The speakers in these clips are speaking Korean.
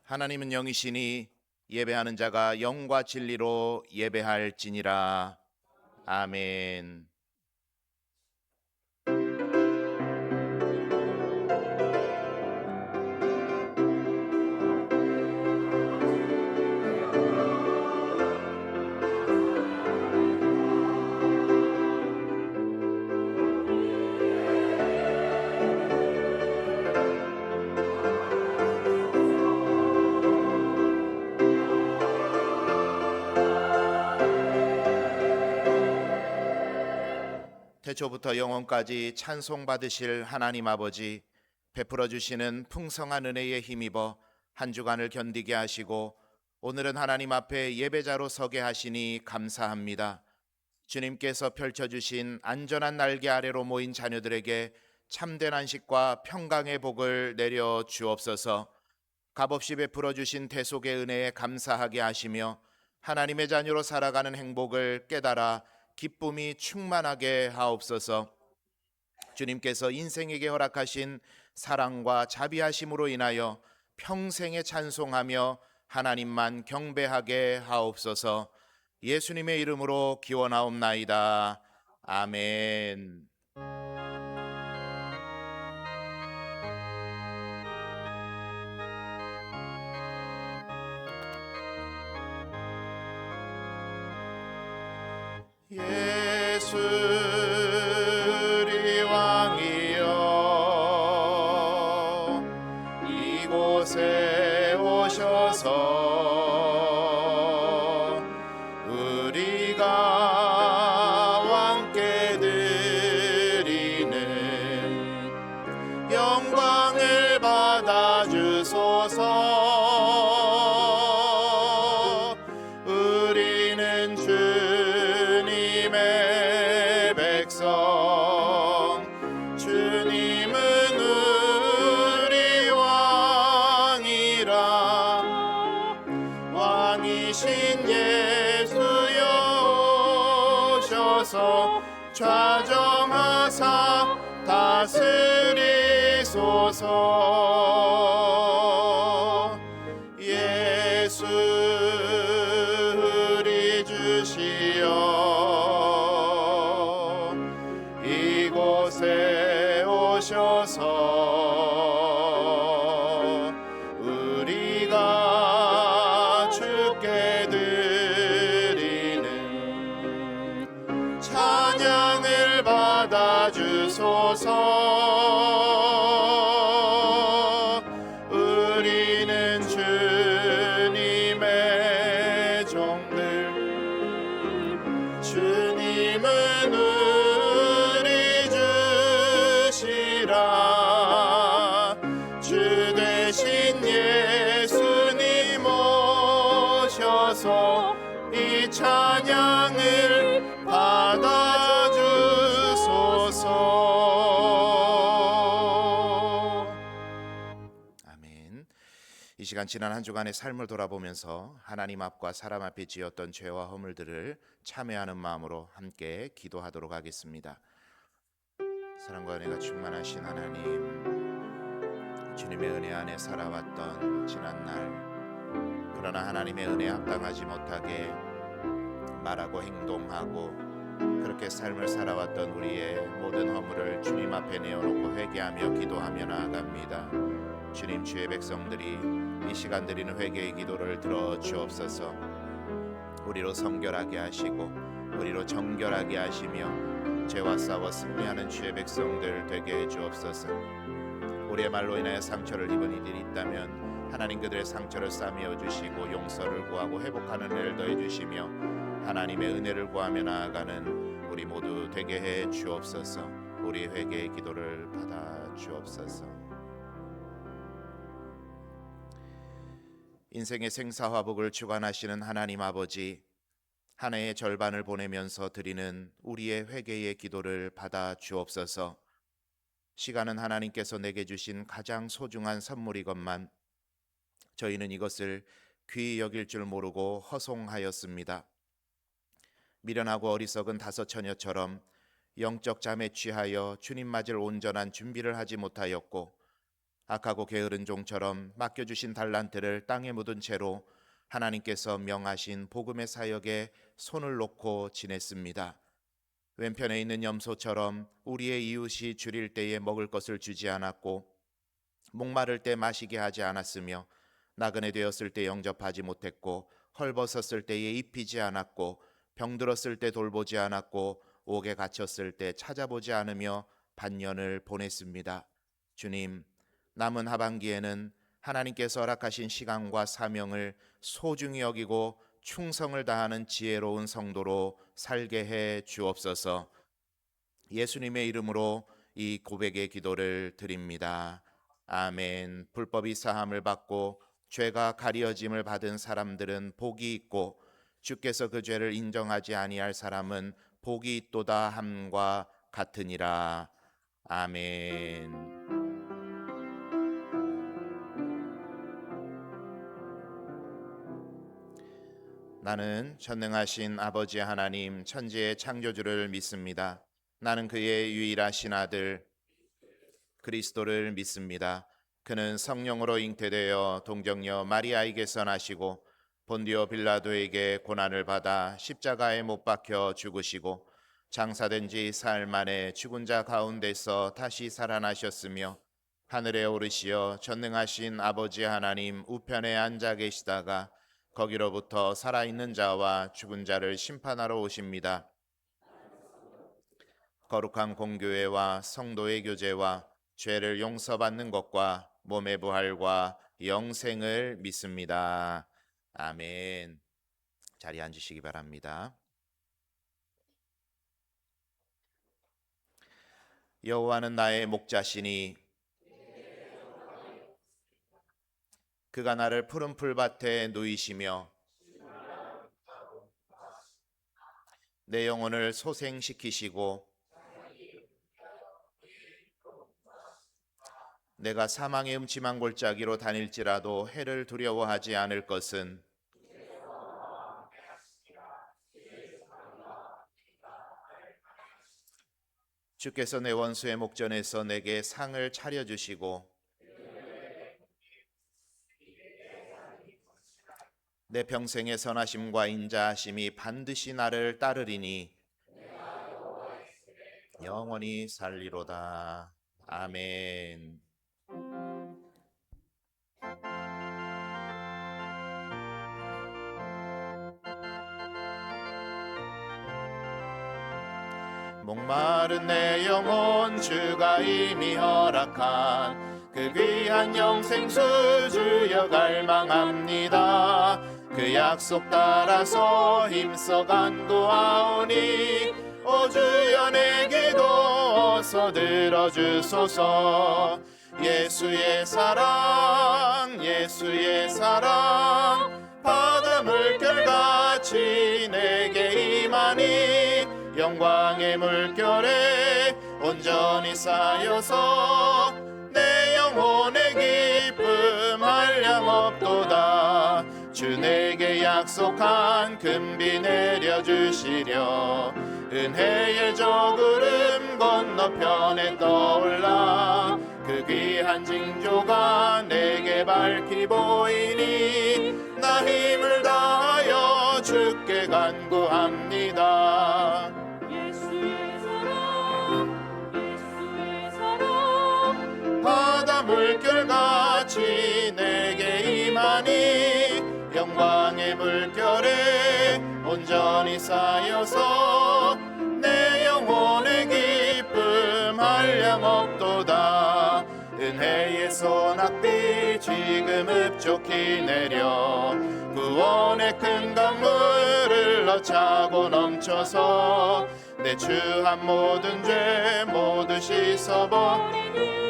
하나님은 영이시니 예배하는 자가 영과 진리로 예배할지니라. 아멘. 태초부터 영원까지 찬송받으실 하나님 아버지, 베풀어 주시는 풍성한 은혜에 힘입어 한 주간을 견디게 하시고 오늘은 하나님 앞에 예배자로 서게 하시니 감사합니다. 주님께서 펼쳐주신 안전한 날개 아래로 모인 자녀들에게 참된 안식과 평강의 복을 내려 주옵소서. 값없이 베풀어 주신 대속의 은혜에 감사하게 하시며 하나님의 자녀로 살아가는 행복을 깨달아 기쁨이 충만하게 하옵소서. 주님께서 인생에게 허락하신 사랑과 자비하심으로 인하여 평생에 찬송하며 하나님만 경배하게 하옵소서. 예수님의 이름으로 기원하옵나이다. 아멘. 예수리 왕이여 이곳에 오셔서 우리가 왕께 드리는 영광을 받아주소서. 우리는 주님의 백성, 주님은 우리 왕이라. 왕이신 예수여 오셔서 좌정하사 다스리소서. 예수 우리 주시여 이곳에 오셔서 우리가 주께 드리는 찬양을 받아주소서. 우리는 주님의 종들, 주님은 우리 주시라. 주 대신 예수님 오셔서 이 찬양을 받아주소서. 아멘. 이 시간 지난 한 주간의 삶을 돌아보면서 하나님 앞과 사람 앞에 지었던 죄와 허물들을 참회하는 마음으로 함께 기도하도록 하겠습니다. 사랑과 은혜가 충만하신 하나님, 주님의 은혜 안에 살아왔던 지난날, 그러나 하나님의 은혜에 합당하지 못하게 말하고 행동하고 그렇게 삶을 살아왔던 우리의 모든 허물을 주님 앞에 내어놓고 회개하며 기도하며 나아갑니다. 주님, 주의 백성들이 이 시간 드리는 회개의 기도를 들어 주옵소서. 우리로 성결하게 하시고 우리로 정결하게 하시며 죄와 싸워 승리하는 주의 백성들 되게 해 주옵소서. 우리의 말로 인하여 상처를 입은 이들이 있다면 하나님 그들의 상처를 싸매어 주시고 용서를 구하고 회복하는 은혜를 더해 주시며 하나님의 은혜를 구하며 나아가는 우리 모두 되게 해 주옵소서. 우리의 회개의 기도를 받아 주옵소서. 인생의 생사화복을 주관하시는 하나님 아버지, 한 해의 절반을 보내면서 드리는 우리의 회개의 기도를 받아 주옵소서. 시간은 하나님께서 내게 주신 가장 소중한 선물이건만 저희는 이것을 귀히 여길 줄 모르고 허송하였습니다. 미련하고 어리석은 다섯 처녀처럼 영적 잠에 취하여 주님 맞을 온전한 준비를 하지 못하였고 악하고 게으른 종처럼 맡겨주신 달란트를 땅에 묻은 채로 하나님께서 명하신 복음의 사역에 손을 놓고 지냈습니다. 왼편에 있는 염소처럼 우리의 이웃이 줄일 때에 먹을 것을 주지 않았고, 목마를 때 마시게 하지 않았으며, 나그네 되었을 때 영접하지 못했고, 헐벗었을 때에 입히지 않았고, 병들었을 때 돌보지 않았고, 옥에 갇혔을 때 찾아보지 않으며 반년을 보냈습니다. 주님, 남은 하반기에는 하나님께서 허락하신 시간과 사명을 소중히 여기고 충성을 다하는 지혜로운 성도로 살게 해 주옵소서. 예수님의 이름으로 이 고백의 기도를 드립니다. 아멘. 불법이 사함을 받고 죄가 가리어짐을 받은 사람들은 복이 있고, 주께서 그 죄를 인정하지 아니할 사람은 복이 있도다 함과 같으니라. 아멘. 나는 전능하신 아버지 하나님 천지의 창조주를 믿습니다. 나는 그의 유일하신 아들 그리스도를 믿습니다. 그는 성령으로 잉태되어 동정녀 마리아에게서 나시고 본디오 빌라도에게 고난을 받아 십자가에 못 박혀 죽으시고 장사된 지 사흘 만에 죽은 자 가운데서 다시 살아나셨으며 하늘에 오르시어 전능하신 아버지 하나님 우편에 앉아 계시다가 거기로부터 살아있는 자와 죽은 자를 심판하러 오십니다. 거룩한 공교회와 성도의 교제와 죄를 용서받는 것과 몸의 부활과 영생을 믿습니다. 아멘. 자리에 앉으시기 바랍니다. 여호와는 나의 목자시니 그가 나를 푸른 풀밭에 누이시며 내 영혼을 소생시키시고 내가 사망의 음침한 골짜기로 다닐지라도 해를 두려워하지 않을 것은 주께서 내 원수의 목전에서 내게 상을 차려주시고 내 평생의 선하심과 인자하심이 반드시 나를 따르리니 영원히 살리로다. 아멘. 목마른 내 영혼 주가 이미 허락한 그 귀한 영생수 주여 갈망합니다. 그 약속 따라서 힘써 간구하오니 오 주여 내 기도 어서 들어주소서. 예수의 사랑 예수의 사랑 바다 물결같이 내게 임하니 영광의 물결에 온전히 쌓여서 내 영혼의 기쁨 한량없도다. 주 내게 약속한 금비 내려주시려 은혜의 저구름 건너편에 떠올라 그 귀한 징조가 내게 밝히 보이니 나 힘을 다하여 주께 간구합니다. 바다 물결같이 내게 임하니 영광의 물결에 온전히 쌓여서 내 영혼의 기쁨 한량없도다. 은혜의 소낙비 지금 흡족히 내려 구원의 큰 강물을 넣자고 넘쳐서 내 추한 모든 죄 모두 씻어버리니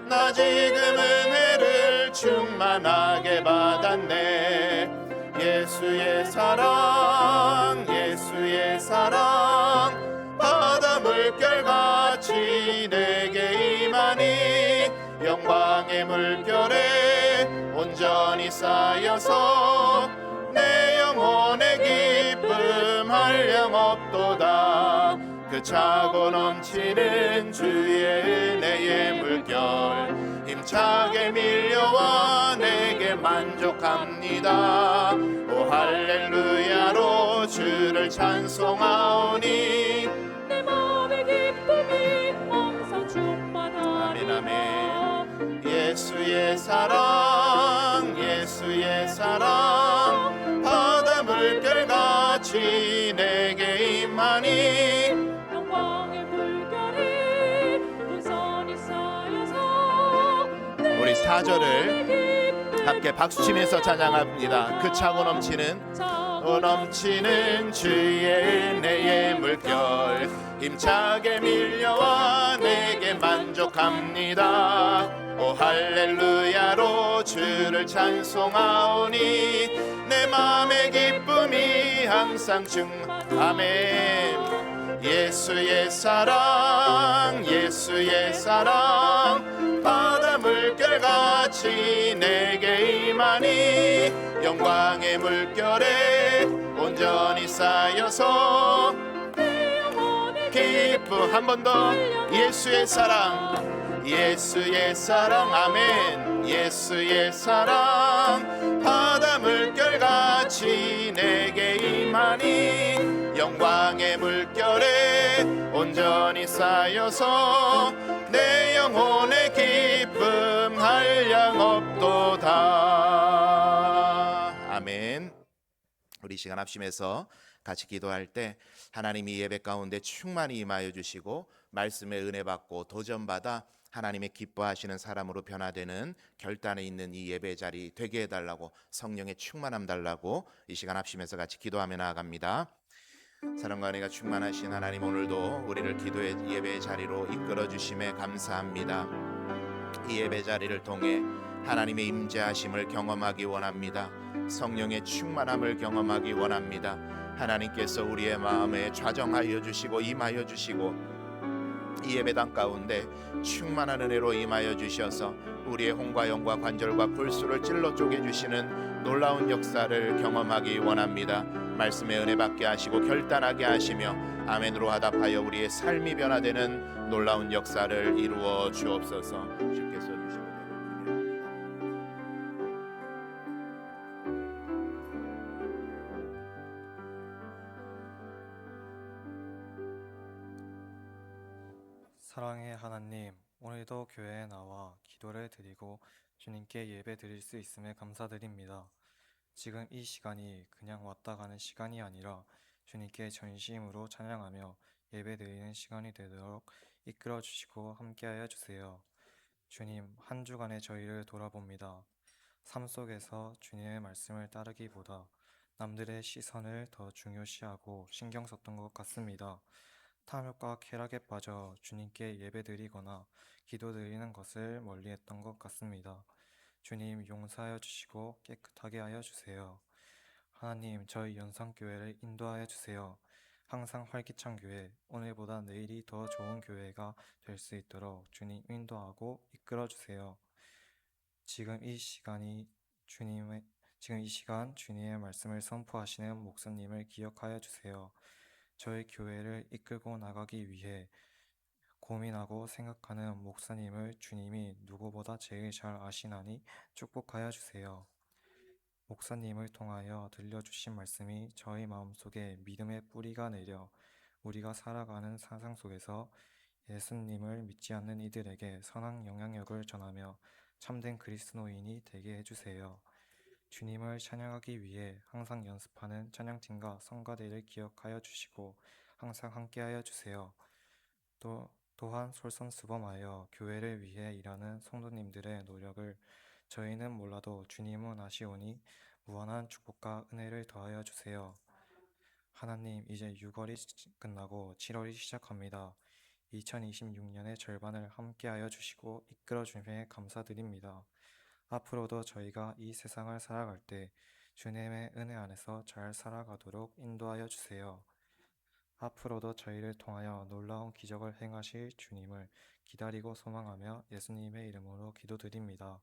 나 지금 은혜를 충만하게 받았네. 예수의 사랑 예수의 사랑 바다 물결같이 내게 임하니 영광의 물결에 온전히 쌓여서 내 영혼의 기쁨 한량없도다. 그 차고 넘치는 주의 은혜의 물결 힘차게 밀려와 내게 만족합니다. 오 할렐루야로 주를 찬송하오니 내 마음의 기쁨이 항상 충만하리라. 아멘 아멘. 예수의 사랑 예수의 사랑 바다 물결같이 내게 임하니 영광의 물결이 온전히 쌓여서 우리 4절을 기쁨 함께 박수치면서 찬양합니다. 그 차고 넘치는 넘치는 주의 은혜의 물결 힘차게 밀려와 내게 만족합니다. 오 할렐루야로 주를 찬송하오니 내 맘의 기쁨이 항상 아멘. 예수의 사랑 예수의 사랑 바다 물결같이 내게 임하니 영광의 물결에 온전히 쌓여서 기쁨 한 번 더 예수의 사랑 예수의 사랑 아멘. 예수의 사랑 바다 물결같이 내게 임하니 영광의 물결에 온전히 쌓여서 내 영혼의 기쁨 한량없도다. 아멘. 우리 시간 합심해서 같이 기도할 때 하나님이 예배 가운데 충만히 임하여 주시고 말씀의 은혜 받고 도전받아 하나님의 기뻐하시는 사람으로 변화되는 결단에 있는 이 예배 자리 되게 해달라고 성령의 충만함 달라고 이 시간 합심해서 같이 기도하며 나아갑니다. 사랑과 은혜가 충만하신 하나님 오늘도 우리를 기도의 예배의 자리로 이끌어 주심에 감사합니다. 이 예배 자리를 통해 하나님의 임재하심을 경험하기 원합니다. 성령의 충만함을 경험하기 원합니다. 하나님께서 우리의 마음에 좌정하여 주시고 임하여 주시고 이 예배당 가운데 충만한 은혜로 임하여 주셔서 우리의 홍과 영과 관절과 골수를 찔러 쪼개주시는 놀라운 역사를 경험하기 원합니다. 말씀의 은혜 받게 하시고 결단하게 하시며 아멘으로 화답하여 우리의 삶이 변화되는 놀라운 역사를 이루어 주옵소서. 주께서 주시고 사랑의 하나님, 오늘도 교회에 나와 기도를 드리고 주님께 예배 드릴 수 있음에 감사드립니다. 지금 이 시간이 그냥 왔다 가는 시간이 아니라 주님께 전심으로 찬양하며 예배 드리는 시간이 되도록 이끌어 주시고 함께하여 주세요. 주님, 한 주간의 저희를 돌아봅니다. 삶 속에서 주님의 말씀을 따르기보다 남들의 시선을 더 중요시하고 신경 썼던 것 같습니다. 탐욕과 쾌락에 빠져 주님께 예배드리거나 기도드리는 것을 멀리했던 것 같습니다. 주님 용서하여 주시고 깨끗하게 하여 주세요. 하나님 저희 연상교회를 인도하여 주세요. 항상 활기찬 교회, 오늘보다 내일이 더 좋은 교회가 될 수 있도록 주님 인도하고 이끌어 주세요. 지금 이 시간 주님의 말씀을 선포하시는 목사님을 기억하여 주세요. 저희 교회를 이끌고 나가기 위해 고민하고 생각하는 목사님을 주님이 누구보다 제일 잘 아시나니 축복하여 주세요. 목사님을 통하여 들려주신 말씀이 저희 마음속에 믿음의 뿌리가 내려 우리가 살아가는 세상 속에서 예수님을 믿지 않는 이들에게 선한 영향력을 전하며 참된 그리스도인이 되게 해주세요. 주님을 찬양하기 위해 항상 연습하는 찬양팀과 성가대를 기억하여 주시고 항상 함께하여 주세요. 또한 솔선수범하여 교회를 위해 일하는 성도님들의 노력을 저희는 몰라도 주님은 아시오니 무한한 축복과 은혜를 더하여 주세요. 하나님, 이제 6월이 끝나고 7월이 시작합니다. 2026년의 절반을 함께하여 주시고 이끌어 주심에 감사드립니다. 앞으로도 저희가 이 세상을 살아갈 때 주님의 은혜 안에서 잘 살아가도록 인도하여 주세요. 앞으로도 저희를 통하여 놀라운 기적을 행하실 주님을 기다리고 소망하며 예수님의 이름으로 기도드립니다.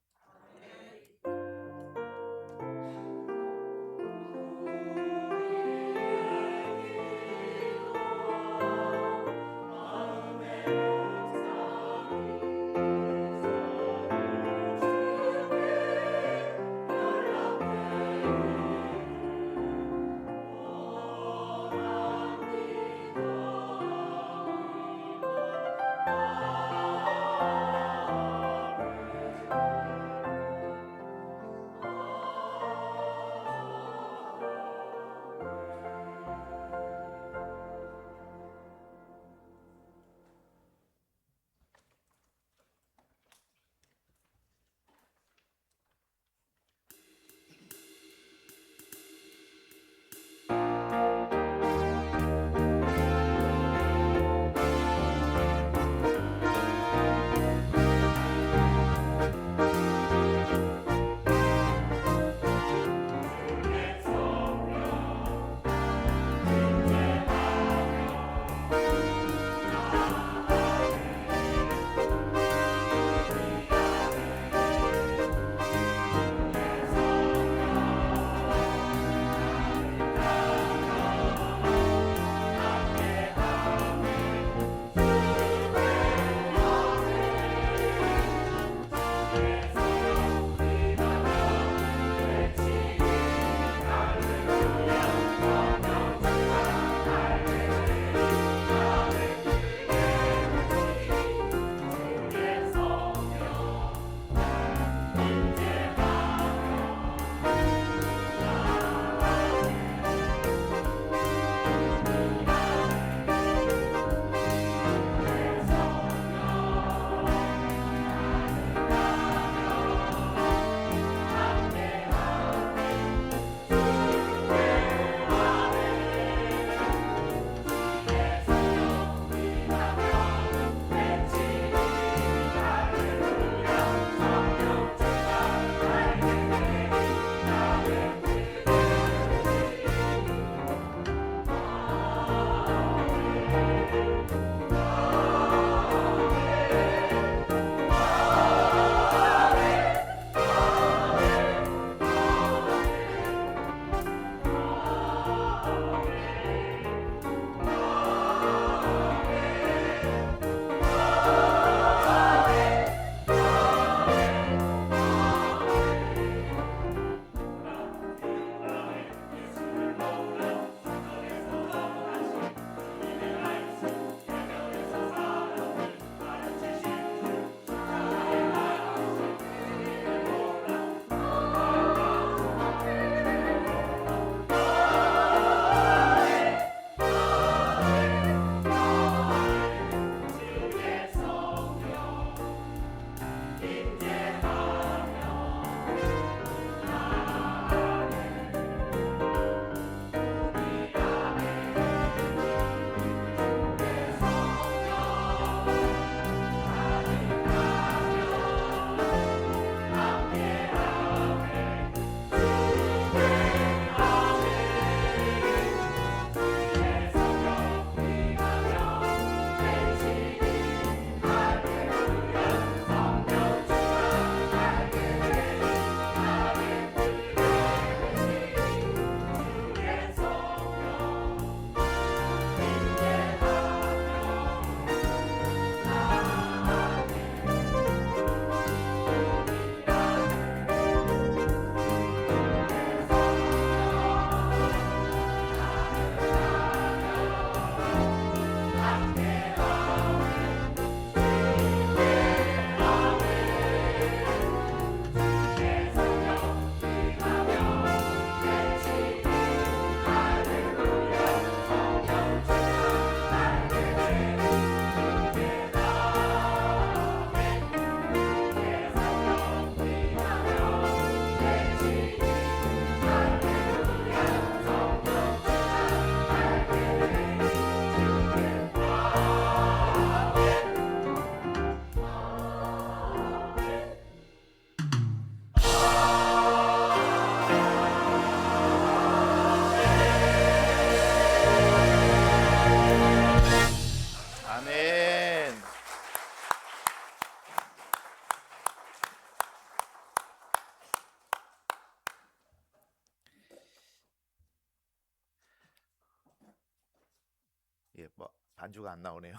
반주가 안 나오네요.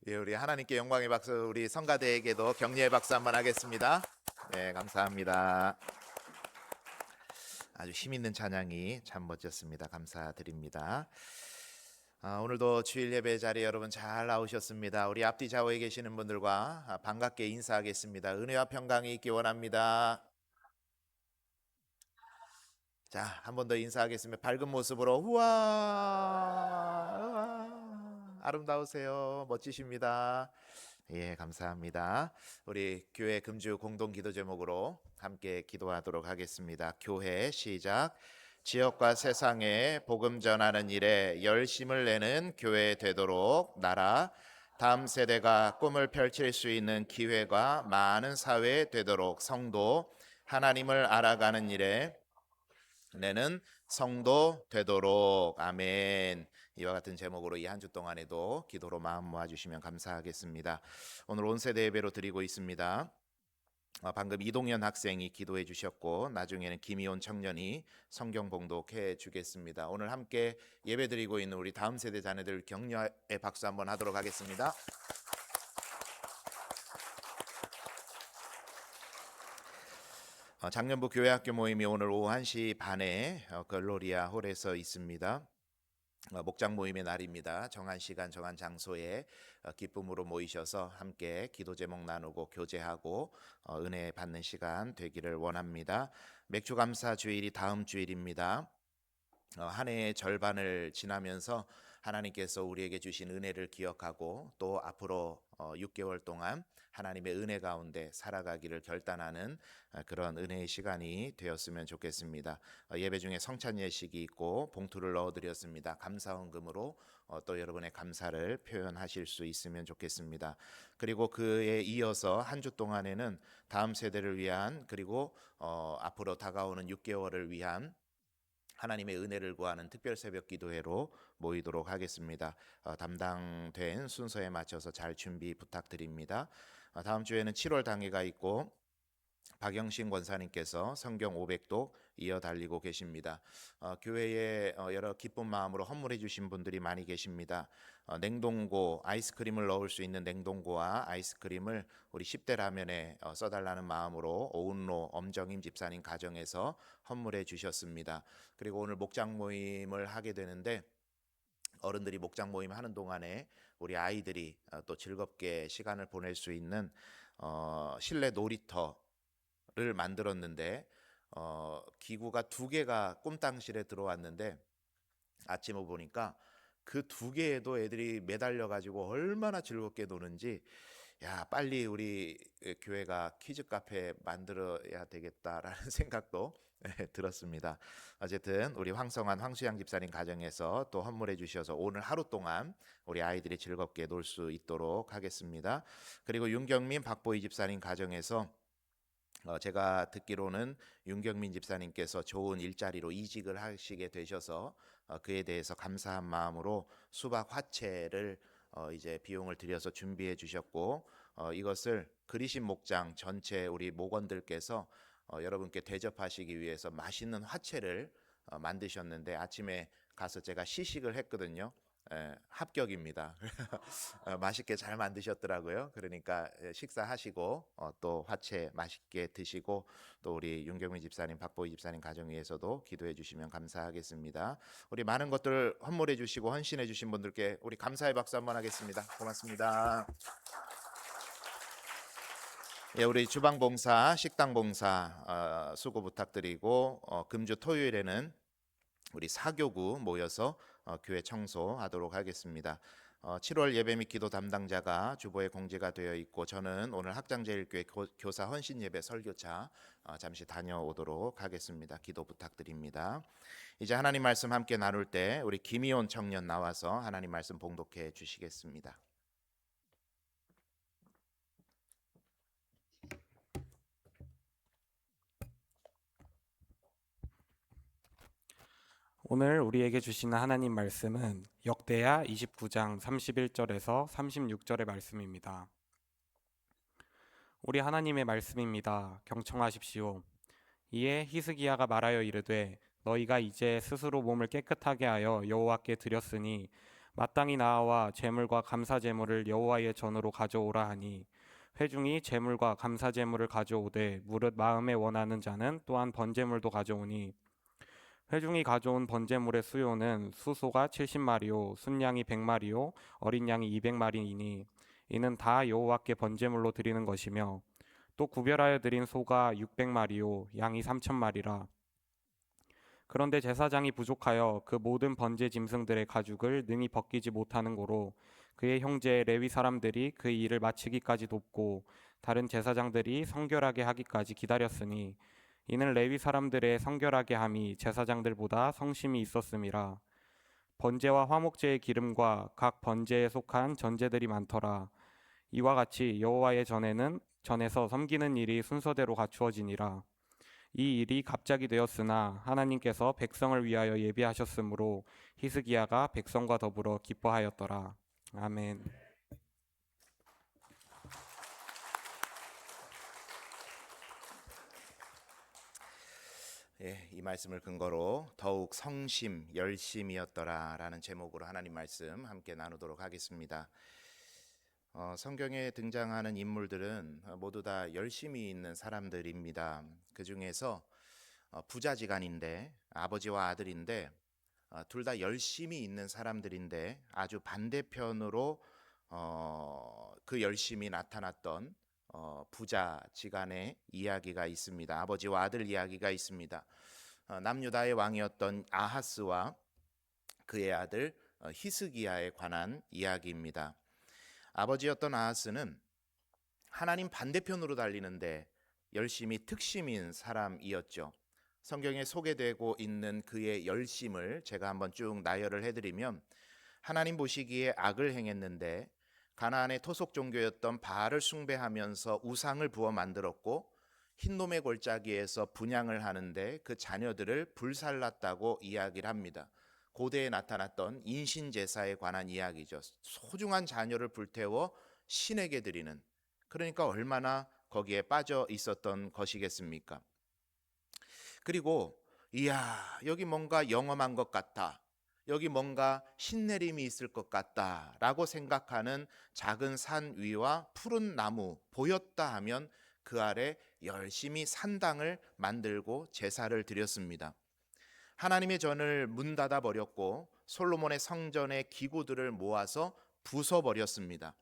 예, 우리 하나님께 영광의 박수, 우리 성가대에게도 격려의 박수 한번 하겠습니다. 네, 감사합니다. 아주 힘 있는 찬양이 참 멋졌습니다. 감사드립니다. 오늘도 주일 예배 자리에 여러분 잘 나오셨습니다. 우리 앞뒤 좌우에 계시는 분들과 반갑게 인사하겠습니다. 은혜와 평강이 있기 원합니다. 자, 한 번 더 인사하겠습니다. 밝은 모습으로 우와, 우와, 아름다우세요. 멋지십니다. 예, 감사합니다. 우리 교회 금주 공동 기도 제목으로 함께 기도하도록 하겠습니다. 교회 시작. 지역과 세상에 복음 전하는 일에 열심을 내는 교회 되도록 나라 다음 세대가 꿈을 펼칠 수 있는 기회가 많은 사회 되도록 성도 하나님을 알아가는 일에 내는 성도 되도록 아멘. 이와 같은 제목으로 이 한 주 동안에도 기도로 마음 모아주시면 감사하겠습니다. 오늘 온세대 예배로 드리고 있습니다. 방금 이동현 학생이 기도해 주셨고 나중에는 김희온 청년이 성경 봉독해 주겠습니다. 오늘 함께 예배 드리고 있는 우리 다음 세대 자녀들 격려의 박수 한번 하도록 하겠습니다. 작년부 교회학교 모임이 오늘 오후 1시 반에 글로리아 홀에서 있습니다. 목장 모임의 날입니다. 정한 시간 정한 장소에 기쁨으로 모이셔서 함께 기도 제목 나누고 교제하고 은혜 받는 시간 되기를 원합니다. 맥주감사 주일이 다음 주일입니다. 한 해의 절반을 지나면서 하나님께서 우리에게 주신 은혜를 기억하고 또 앞으로 6개월 동안 하나님의 은혜 가운데 살아가기를 결단하는 그런 은혜의 시간이 되었으면 좋겠습니다. 예배 중에 성찬 예식이 있고 봉투를 넣어드렸습니다. 감사헌금으로 또 여러분의 감사를 표현하실 수 있으면 좋겠습니다. 그리고 그에 이어서 한 주 동안에는 다음 세대를 위한 그리고 앞으로 다가오는 6개월을 위한 하나님의 은혜를 구하는 특별 새벽 기도회로 모이도록 하겠습니다. 담당된 순서에 맞춰서 잘 준비 부탁드립니다. 다음 주에는 7월 당회가 있고 박영신 권사님께서 성경 500독 이어 달리고 계십니다. 교회에 여러 기쁜 마음으로 헌물해 주신 분들이 많이 계십니다. 냉동고 아이스크림을 넣을 수 있는 냉동고와 아이스크림을 우리 10대 라면에 써달라는 마음으로 오은로 엄정임 집사님 가정에서 헌물해 주셨습니다. 그리고 오늘 목장 모임을 하게 되는데 어른들이 목장 모임 하는 동안에 우리 아이들이 또 즐겁게 시간을 보낼 수 있는 실내 놀이터를 만들었는데 기구가 2개가 꿈땅실에 들어왔는데 아침에 보니까 그 2개에도 애들이 매달려 가지고 얼마나 즐겁게 노는지 야, 빨리 우리 교회가 퀴즈 카페 만들어야 되겠다라는 생각도 들었습니다. 어쨌든 우리 황성환 황수양 집사님 가정에서 또 헌물해 주셔서 오늘 하루 동안 우리 아이들이 즐겁게 놀 수 있도록 하겠습니다. 그리고 윤경민 박보희 집사님 가정에서 제가 듣기로는 윤경민 집사님께서 좋은 일자리로 이직을 하시게 되셔서 그에 대해서 감사한 마음으로 수박 화채를 이제 비용을 들여서 준비해 주셨고 이것을 그리신 목장 전체 우리 목원들께서 여러분께 대접하시기 위해서 맛있는 화채를 만드셨는데 아침에 가서 제가 시식을 했거든요. 합격입니다. 맛있게 잘 만드셨더라고요. 그러니까 식사하시고 또 화채 맛있게 드시고 또 우리 윤경민 집사님, 박보희 집사님 가정 위해서도 기도해 주시면 감사하겠습니다. 우리 많은 것들 헌물해 주시고 헌신해 주신 분들께 우리 감사의 박수 한번 하겠습니다. 고맙습니다. 예, 우리 주방봉사, 식당봉사 수고 부탁드리고 금주 토요일에는 우리 사교구 모여서 교회 청소하도록 하겠습니다. 7월 예배 및 기도 담당자가 주보에 공지가 되어 있고 저는 오늘 학장제일교회 교사 헌신 예배 설교차 잠시 다녀오도록 하겠습니다. 기도 부탁드립니다. 이제 하나님 말씀 함께 나눌 때 우리 김희온 청년 나와서 하나님 말씀 봉독해 주시겠습니다. 오늘 우리에게 주시는 하나님 말씀은 역대하 29장 31절에서 36절의 말씀입니다. 우리 하나님의 말씀입니다. 경청하십시오. 이에 히스기야가 말하여 이르되 너희가 이제 스스로 몸을 깨끗하게 하여 여호와께 드렸으니 마땅히 나아와 제물과 감사 제물을 여호와의 전으로 가져오라 하니 회중이 제물과 감사 제물을 가져오되 무릇 마음에 원하는 자는 또한 번제물도 가져오니 회중이 가져온 번제물의 수요는 수소가 70마리요 순양이 100마리요 어린 양이 200마리이니 이는 다 여호와께 번제물로 드리는 것이며 또 구별하여 드린 소가 600마리요 양이 3000마리라. 그런데 제사장이 부족하여 그 모든 번제 짐승들의 가죽을 능히 벗기지 못하는 고로 그의 형제 레위 사람들이 그 일을 마치기까지 돕고 다른 제사장들이 성결하게 하기까지 기다렸으니 이는 레위 사람들의 성결하게 함이 제사장들보다 성심이 있었음이라. 번제와 화목제의 기름과 각 번제에 속한 전제들이 많더라. 이와 같이 여호와의 전에서 섬기는 일이 순서대로 갖추어지니라. 이 일이 갑자기 되었으나 하나님께서 백성을 위하여 예비하셨으므로 히스기야가 백성과 더불어 기뻐하였더라. 아멘. 예, 이 말씀을 근거로 더욱 성심 열심이었더라라는 제목으로 하나님 말씀 함께 나누도록 하겠습니다. 성경에 등장하는 인물들은 모두 다 열심히 있는 사람들입니다. 그 중에서 부자지간인데 아버지와 아들인데 둘 다 열심히 있는 사람들인데 아주 반대편으로 그 열심이 나타났던 부자지간의 이야기가 있습니다. 아버지와 아들 이야기가 있습니다. 남유다의 왕이었던 아하스와 그의 아들 히스기야에 관한 이야기입니다. 아버지였던 아하스는 하나님 반대편으로 달리는데 열심히 특심인 사람이었죠. 성경에 소개되고 있는 그의 열심을 제가 한번 쭉 나열을 해드리면 하나님 보시기에 악을 행했는데 가나안의 토속 종교였던 바알을 숭배하면서 우상을 부어 만들었고 흰놈의 골짜기에서 분향을 하는데 그 자녀들을 불살랐다고 이야기를 합니다. 고대에 나타났던 인신제사에 관한 이야기죠. 소중한 자녀를 불태워 신에게 드리는, 그러니까 얼마나 거기에 빠져 있었던 것이겠습니까? 그리고 이야, 여기 뭔가 영험한 것 같다, 여기 뭔가 신내림이 있을 것 같다 라고 생각하는 작은 산 위와 푸른 나무 보였다 하면 그 아래 열심히 산당을 만들고 제사를 드렸습니다. 하나님의 전을 문 닫아 버렸고 솔로몬의 성전의 기구들을 모아서 부숴버렸습니다.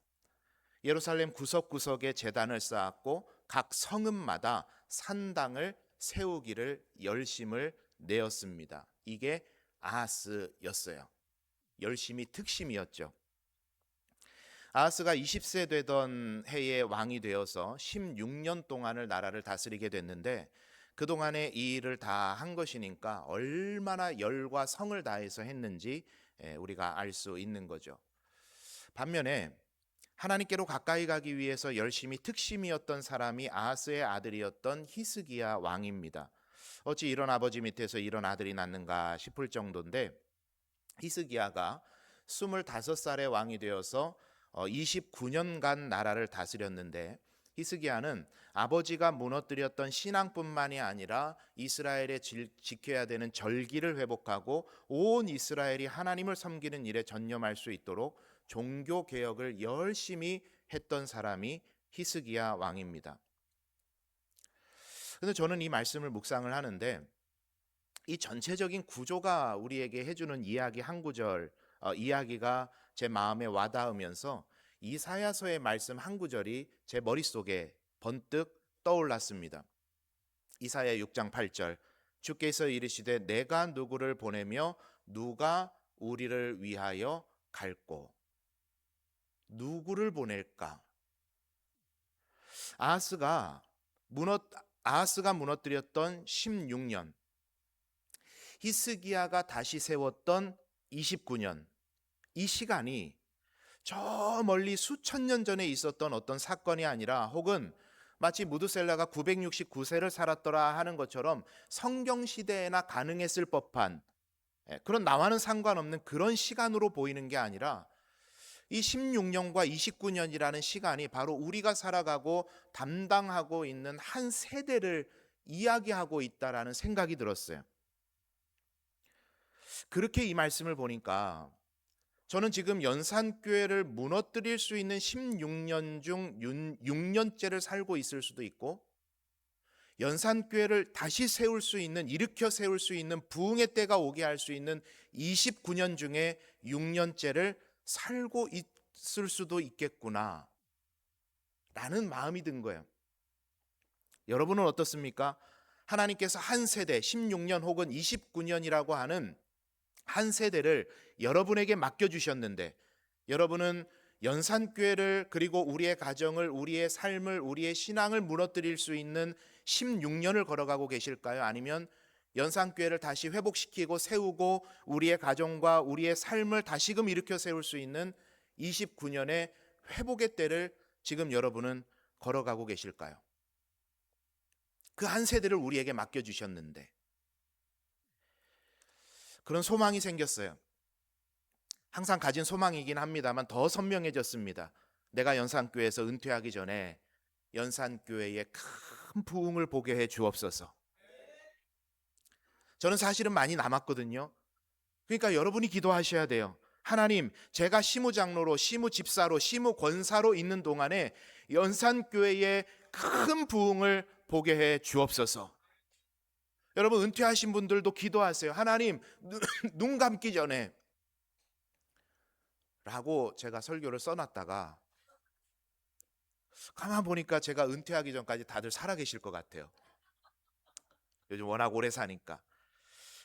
예루살렘 구석구석에 제단을 쌓았고 각 성읍마다 산당을 세우기를 열심을 내었습니다. 이게 아하스였어요. 열심히 특심이었죠. 아하스가 20세 되던 해에 왕이 되어서 16년 동안을 나라를 다스리게 됐는데 그동안에 이 일을 다 한 것이니까 얼마나 열과 성을 다해서 했는지 우리가 알 수 있는 거죠. 반면에 하나님께로 가까이 가기 위해서 열심히 특심이었던 사람이 아하스의 아들이었던 히스기야 왕입니다. 어찌 이런 아버지 밑에서 이런 아들이 낳는가 싶을 정도인데 히스기야가 25살의 왕이 되어서 29년간 나라를 다스렸는데 히스기야는 아버지가 무너뜨렸던 신앙뿐만이 아니라 이스라엘에 지켜야 되는 절기를 회복하고 온 이스라엘이 하나님을 섬기는 일에 전념할 수 있도록 종교 개혁을 열심히 했던 사람이 히스기야 왕입니다. 그런데 저는 이 말씀을 묵상을 하는데 이 전체적인 구조가 우리에게 해주는 이야기 한 구절, 이야기가 제 마음에 와닿으면서 이사야서의 말씀 한 구절이 제 머릿속에 번뜩 떠올랐습니다. 이사야 6장 8절, 주께서 이르시되 내가 누구를 보내며 누가 우리를 위하여 갈꼬. 누구를 보낼까? 아하스가 무너뜨렸던 16년, 히스기야가 다시 세웠던 29년, 이 시간이 저 멀리 수천 년 전에 있었던 어떤 사건이 아니라 혹은 마치 무드셀라가 969세를 살았더라 하는 것처럼 성경 시대에나 가능했을 법한 그런 나와는 상관없는 그런 시간으로 보이는 게 아니라 이 16년과 29년이라는 시간이 바로 우리가 살아가고 담당하고 있는 한 세대를 이야기하고 있다라는 생각이 들었어요. 그렇게 이 말씀을 보니까 저는 지금 연산교회를 무너뜨릴 수 있는 16년 중 6년째를 살고 있을 수도 있고, 연산교회를 다시 세울 수 있는, 일으켜 세울 수 있는 부흥의 때가 오게 할 수 있는 29년 중에 6년째를 살고 있을 수도 있겠구나 라는 마음이 든 거예요. 여러분은 어떻습니까? 하나님께서 한 세대 16년 혹은 29년이라고 하는 한 세대를 여러분에게 맡겨주셨는데, 여러분은 연산교회를, 그리고 우리의 가정을, 우리의 삶을, 우리의 신앙을 무너뜨릴 수 있는 16년을 걸어가고 계실까요? 아니면 연산교회를 다시 회복시키고 세우고 우리의 가정과 우리의 삶을 다시금 일으켜 세울 수 있는 29년의 회복의 때를 지금 여러분은 걸어가고 계실까요? 그 한 세대를 우리에게 맡겨주셨는데 그런 소망이 생겼어요. 항상 가진 소망이긴 합니다만 더 선명해졌습니다. 내가 연산교회에서 은퇴하기 전에 연산교회의 큰 부흥을 보게 해 주옵소서. 저는 사실은 많이 남았거든요. 그러니까 여러분이 기도하셔야 돼요. 하나님, 제가 시무장로로, 시무집사로, 시무권사로 있는 동안에 연산교회의 큰 부흥을 보게 해 주옵소서. 여러분, 은퇴하신 분들도 기도하세요. 하나님, 눈 감기 전에 라고 제가 설교를 써놨다가 가만 보니까 제가 은퇴하기 전까지 다들 살아계실 것 같아요. 요즘 워낙 오래 사니까.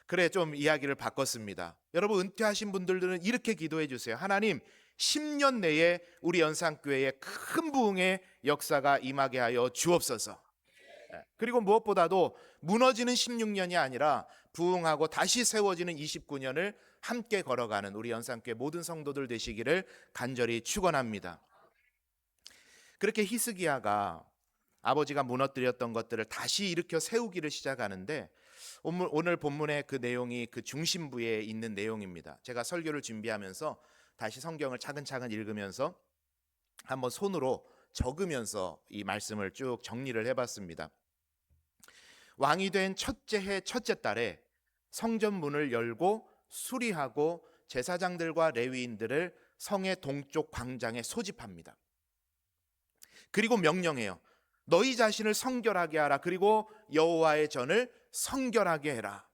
그래, 좀 이야기를 바꿨습니다. 여러분, 은퇴하신 분들은 이렇게 기도해 주세요. 하나님, 10년 내에 우리 연산교회에 큰 부흥의 역사가 임하게 하여 주옵소서. 그리고 무엇보다도 무너지는 16년이 아니라 부흥하고 다시 세워지는 29년을 함께 걸어가는 우리 연산교회 모든 성도들 되시기를 간절히 축원합니다. 그렇게 히스기야가 아버지가 무너뜨렸던 것들을 다시 일으켜 세우기를 시작하는데, 오늘 본문의 그 내용이 그 중심부에 있는 내용입니다. 제가 설교를 준비하면서 다시 성경을 차근차근 읽으면서 한번 손으로 적으면서 이 말씀을 쭉 정리를 해봤습니다. 왕이 된 첫째 해 첫째 달에 성전 문을 열고 수리하고 제사장들과 레위인들을 성의 동쪽 광장에 소집합니다. 그리고 명령해요. 너희 자신을 성결하게 하라. 그리고 여호와의 전을 성결하게 해라.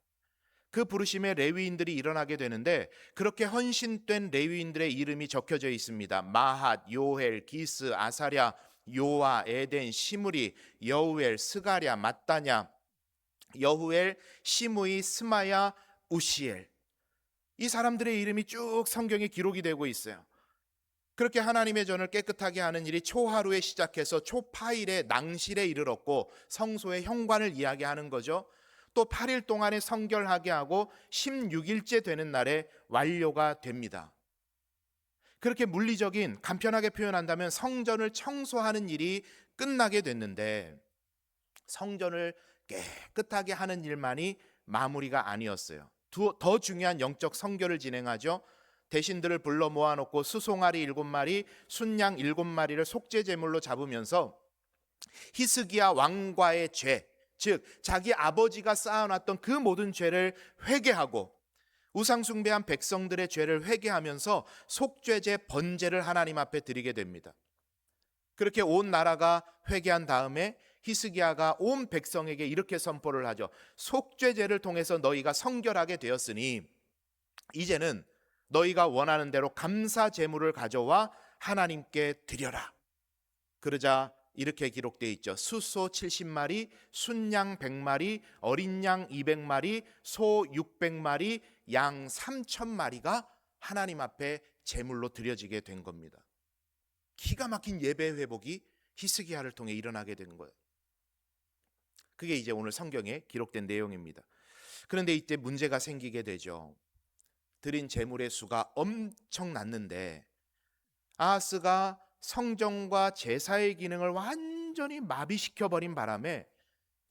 그 부르심에 레위인들이 일어나게 되는데, 그렇게 헌신된 레위인들의 이름이 적혀져 있습니다. 마핫, 요헬, 기스, 아사랴, 요아, 에덴, 시므리, 여우엘, 스가랴, mat다냐, 여후엘, 시므이, 스마야, 우시엘. 이 사람들의 이름이 쭉 성경에 기록이 되고 있어요. 그렇게 하나님의 전을 깨끗하게 하는 일이 초하루에 시작해서 초파일에 낭실에 이르렀고, 성소의 현관을 이야기하는 거죠. 또 8일 동안에 성결하게 하고 16일째 되는 날에 완료가 됩니다. 그렇게 물리적인, 간편하게 표현한다면 성전을 청소하는 일이 끝나게 됐는데, 성전을 깨끗하게 하는 일만이 마무리가 아니었어요. 더 중요한 영적 성결을 진행하죠. 대신들을 불러 모아놓고 수송아리 7마리, 순양 7마리를 속죄 제물로 잡으면서 히스기야 왕과의 죄, 즉 자기 아버지가 쌓아놨던 그 모든 죄를 회개하고, 우상 숭배한 백성들의 죄를 회개하면서 속죄제 번제를 하나님 앞에 드리게 됩니다. 그렇게 온 나라가 회개한 다음에 히스기야가 온 백성에게 이렇게 선포를 하죠. 속죄제를 통해서 너희가 성결하게 되었으니 이제는 너희가 원하는 대로 감사 제물을 가져와 하나님께 드려라. 그러자 이렇게 기록되어 있죠. 수소 70마리, 순양 100마리, 어린 양 200마리, 소 600마리, 양 3000마리가 하나님 앞에 제물로 드려지게 된 겁니다. 기가 막힌 예배 회복이 히스기야를 통해 일어나게 된 거예요. 그게 이제 오늘 성경에 기록된 내용입니다. 그런데 이때 문제가 생기게 되죠. 드린 제물의 수가 엄청났는데 아하스가 성전과 제사의 기능을 완전히 마비시켜버린 바람에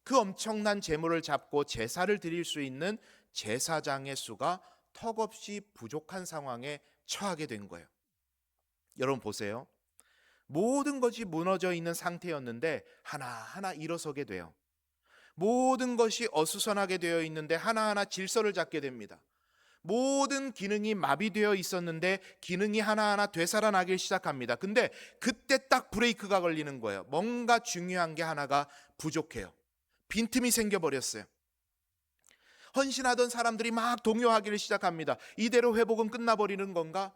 그 엄청난 제물을 잡고 제사를 드릴 수 있는 제사장의 수가 턱없이 부족한 상황에 처하게 된 거예요. 여러분 보세요. 모든 것이 무너져 있는 상태였는데 하나하나 일어서게 돼요. 모든 것이 어수선하게 되어 있는데 하나하나 질서를 잡게 됩니다. 모든 기능이 마비되어 있었는데 기능이 하나하나 되살아나기 시작합니다. 근데 그때 딱 브레이크가 걸리는 거예요. 뭔가 중요한 게 하나가 부족해요. 빈틈이 생겨버렸어요. 헌신하던 사람들이 막 동요하기를 시작합니다. 이대로 회복은 끝나버리는 건가?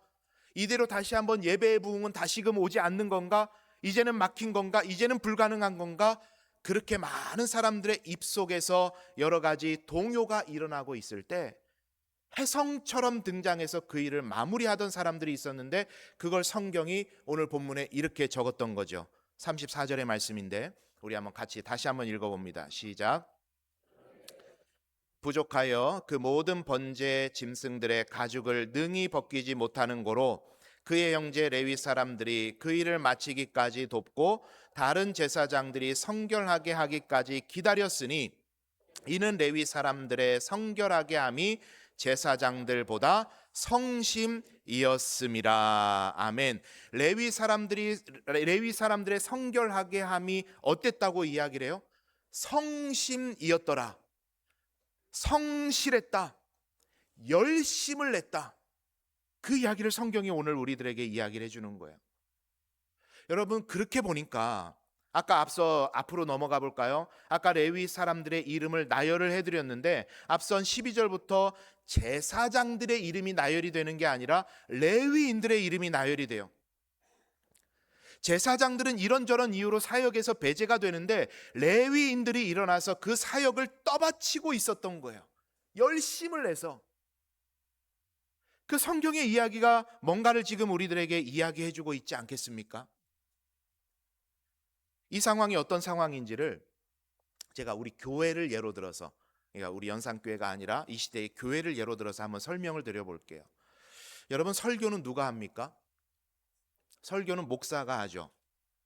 이대로 다시 한번 예배의 부흥은 다시금 오지 않는 건가? 이제는 막힌 건가? 이제는 불가능한 건가? 그렇게 많은 사람들의 입속에서 여러 가지 동요가 일어나고 있을 때 혜성처럼 등장해서 그 일을 마무리하던 사람들이 있었는데 그걸 성경이 오늘 본문에 이렇게 적었던 거죠. 34절의 말씀인데 우리 한번 같이 다시 한번 읽어봅니다. 시작. 부족하여 그 모든 번제 짐승들의 가죽을 능히 벗기지 못하는 고로 그의 형제 레위 사람들이 그 일을 마치기까지 돕고 다른 제사장들이 성결하게 하기까지 기다렸으니 이는 레위 사람들의 성결하게 함이 제사장들보다 성심이었음이라. 아멘. 레위 사람들의 성결하게 함이 어땠다고 이야기를 해요? 성심이었더라. 성실했다. 열심을 냈다. 그 이야기를 성경이 오늘 우리들에게 이야기를 해주는 거예요. 여러분, 그렇게 보니까 아까 앞으로 넘어가 볼까요? 아까 레위 사람들의 이름을 나열을 해드렸는데 앞선 12절부터 제사장들의 이름이 나열이 되는 게 아니라 레위인들의 이름이 나열이 돼요. 제사장들은 이런저런 이유로 사역에서 배제가 되는데 레위인들이 일어나서 그 사역을 떠받치고 있었던 거예요. 열심을 내서. 그 성경의 이야기가 뭔가를 지금 우리들에게 이야기해주고 있지 않겠습니까? 이 상황이 어떤 상황인지를 제가 우리 교회를 예로 들어서, 그러니까 우리 연산교회가 아니라 이 시대의 교회를 예로 들어서 한번 설명을 드려볼게요. 여러분, 설교는 누가 합니까? 설교는 목사가 하죠.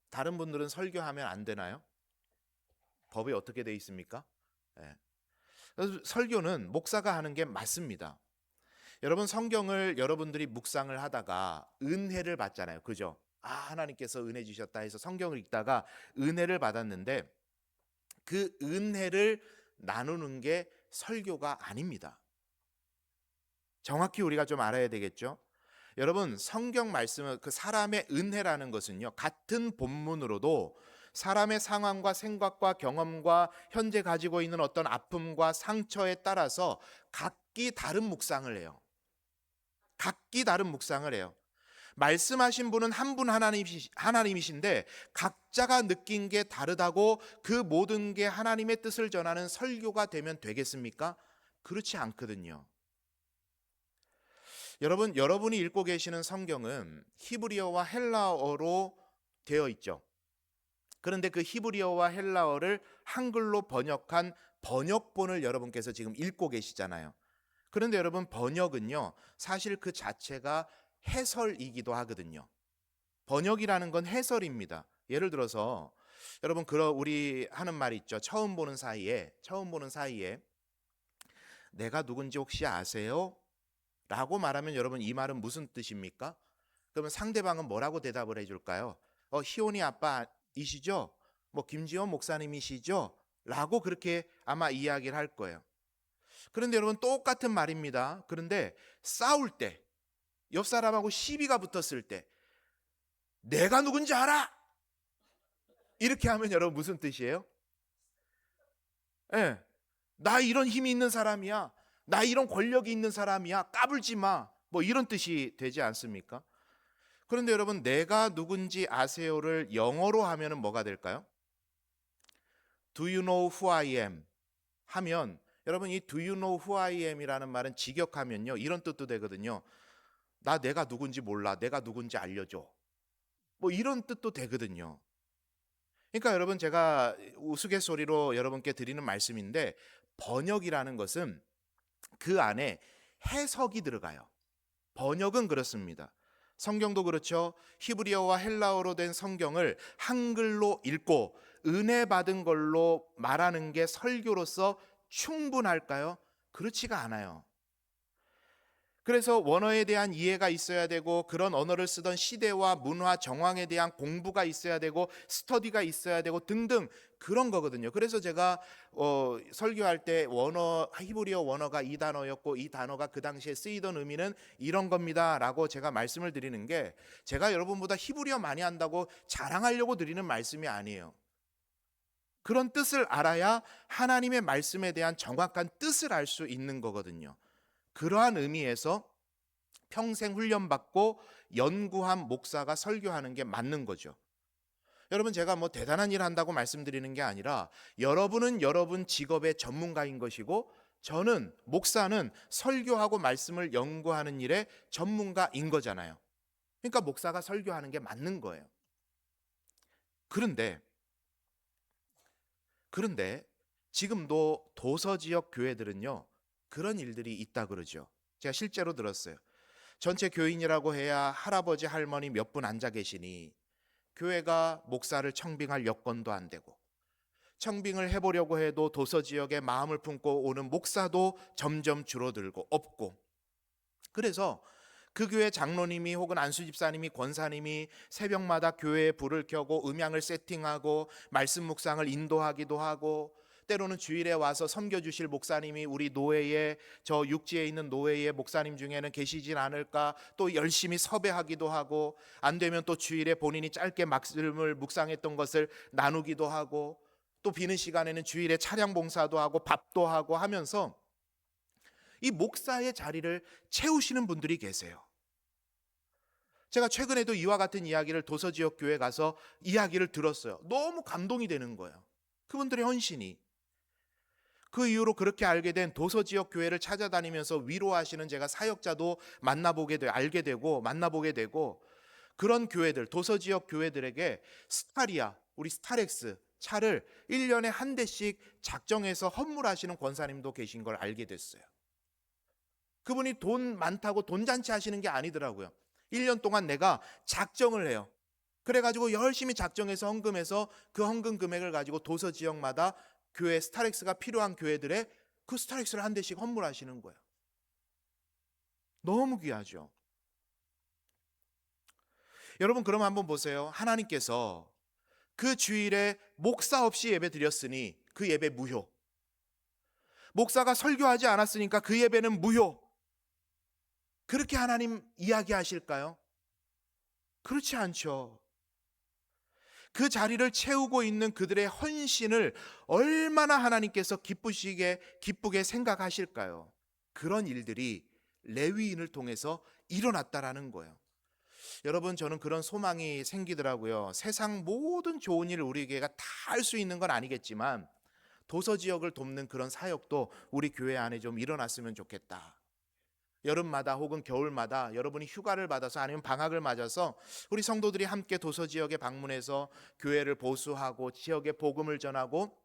다른 분들은 설교하면 안 되나요? 법이 어떻게 돼 있습니까? 네. 설교는 목사가 하는 게 맞습니다. 여러분, 성경을 여러분들이 묵상을 하다가 은혜를 받잖아요. 그죠? 하나님께서 은혜 주셨다 해서 성경을 읽다가 은혜를 받았는데 그 은혜를 나누는 게 설교가 아닙니다. 정확히 우리가 좀 알아야 되겠죠? 여러분, 성경 말씀은 그 사람의 은혜라는 것은요, 같은 본문으로도 사람의 상황과 생각과 경험과 현재 가지고 있는 어떤 아픔과 상처에 따라서 각기 다른 묵상을 해요. 각기 다른 묵상을 해요. 말씀하신 분은 한 분 하나님이신데 각자가 느낀 게 다르다고 그 모든 게 하나님의 뜻을 전하는 설교가 되면 되겠습니까? 그렇지 않거든요. 여러분, 여러분이 읽고 계시는 성경은 히브리어와 헬라어로 되어 있죠. 그런데 그 히브리어와 헬라어를 한글로 번역한 번역본을 여러분께서 지금 읽고 계시잖아요. 그런데 여러분, 번역은요, 사실 그 자체가 해설이기도 하거든요. 번역이라는 건 해설입니다. 예를 들어서 여러분, 우리 하는 말 있죠. 처음 보는 사이에 내가 누군지 혹시 아세요? 라고 말하면 여러분, 이 말은 무슨 뜻입니까? 그러면 상대방은 뭐라고 대답을 해줄까요? 희원이 아빠이시죠? 김지원 목사님이시죠? 라고 그렇게 아마 이야기를 할 거예요. 그런데 여러분, 똑같은 말입니다. 그런데 싸울 때, 옆 사람하고 시비가 붙었을 때 내가 누군지 알아? 이렇게 하면 여러분 무슨 뜻이에요? 나 이런 힘이 있는 사람이야. 나 이런 권력이 있는 사람이야. 까불지 마. 이런 뜻이 되지 않습니까? 그런데 여러분, 내가 누군지 아세요를 영어로 하면은 뭐가 될까요? Do you know who I am? 하면 여러분, 이 Do you know who I am 이라는 말은 직역하면요, 이런 뜻도 되거든요. 내가 누군지 몰라. 내가 누군지 알려줘. 이런 뜻도 되거든요. 그러니까 여러분, 제가 우스갯소리로 여러분께 드리는 말씀인데 번역이라는 것은 그 안에 해석이 들어가요. 번역은 그렇습니다. 성경도 그렇죠. 히브리어와 헬라어로 된 성경을 한글로 읽고 은혜 받은 걸로 말하는 게 설교로서 충분할까요? 그렇지가 않아요. 그래서 원어에 대한 이해가 있어야 되고 그런 언어를 쓰던 시대와 문화 정황에 대한 공부가 있어야 되고 스터디가 있어야 되고 등등 그런 거거든요. 그래서 제가 설교할 때 히브리어 원어가 이 단어였고 이 단어가 그 당시에 쓰이던 의미는 이런 겁니다라고 제가 말씀을 드리는 게 제가 여러분보다 히브리어 많이 한다고 자랑하려고 드리는 말씀이 아니에요. 그런 뜻을 알아야 하나님의 말씀에 대한 정확한 뜻을 알 수 있는 거거든요. 그러한 의미에서 평생 훈련받고 연구한 목사가 설교하는 게 맞는 거죠. 여러분, 제가 뭐 대단한 일 한다고 말씀드리는 게 아니라 여러분은 여러분 직업의 전문가인 것이고 저는 목사는 설교하고 말씀을 연구하는 일의 전문가인 거잖아요. 그러니까 목사가 설교하는 게 맞는 거예요. 그런데 지금도 도서 지역 교회들은요 그런 일들이 있다 그러죠. 제가 실제로 들었어요. 전체 교인이라고 해야 할아버지 할머니 몇 분 앉아 계시니 교회가 목사를 청빙할 여건도 안 되고 청빙을 해보려고 해도 도서 지역에 마음을 품고 오는 목사도 점점 줄어들고 없고, 그래서 그 교회 장로님이 혹은 안수 집사님이 권사님이 새벽마다 교회에 불을 켜고 음향을 세팅하고 말씀 묵상을 인도하기도 하고 때로는 주일에 와서 섬겨주실 목사님이 우리 노회에 저 육지에 있는 노회의 목사님 중에는 계시진 않을까 또 열심히 섭외하기도 하고 안 되면 또 주일에 본인이 짧게 말씀을 묵상했던 것을 나누기도 하고 또 비는 시간에는 주일에 차량 봉사도 하고 밥도 하고 하면서 이 목사의 자리를 채우시는 분들이 계세요. 제가 최근에도 이와 같은 이야기를 도서지역 교회 가서 이야기를 들었어요. 너무 감동이 되는 거예요. 그분들의 헌신이. 그 이후로 그렇게 알게 된 도서지역 교회를 찾아다니면서 위로하시는 제가 사역자도 알게 되고 만나보게 되고 그런 교회들, 도서지역 교회들에게 스타리아, 우리 스타렉스 차를 1년에 한 대씩 작정해서 헌물하시는 권사님도 계신 걸 알게 됐어요. 그분이 돈 많다고 돈잔치 하시는 게 아니더라고요. 1년 동안 내가 작정을 해요. 그래가지고 열심히 작정해서 헌금해서 그 헌금 금액을 가지고 도서 지역마다 교회 스타렉스가 필요한 교회들에 그 스타렉스를 한 대씩 헌물하시는 거예요. 너무 귀하죠. 여러분, 그럼 한번 보세요. 하나님께서 그 주일에 목사 없이 예배 드렸으니 그 예배 무효. 목사가 설교하지 않았으니까 그 예배는 무효. 그렇게 하나님 이야기하실까요? 그렇지 않죠. 그 자리를 채우고 있는 그들의 헌신을 얼마나 하나님께서 기쁘게 생각하실까요? 그런 일들이 레위인을 통해서 일어났다라는 거예요. 여러분, 저는 그런 소망이 생기더라고요. 세상 모든 좋은 일을 우리 교회가 다 할 수 있는 건 아니겠지만 도서 지역을 돕는 그런 사역도 우리 교회 안에 좀 일어났으면 좋겠다. 여름마다 혹은 겨울마다 여러분이 휴가를 받아서 아니면 방학을 맞아서 우리 성도들이 함께 도서 지역에 방문해서 교회를 보수하고 지역에 복음을 전하고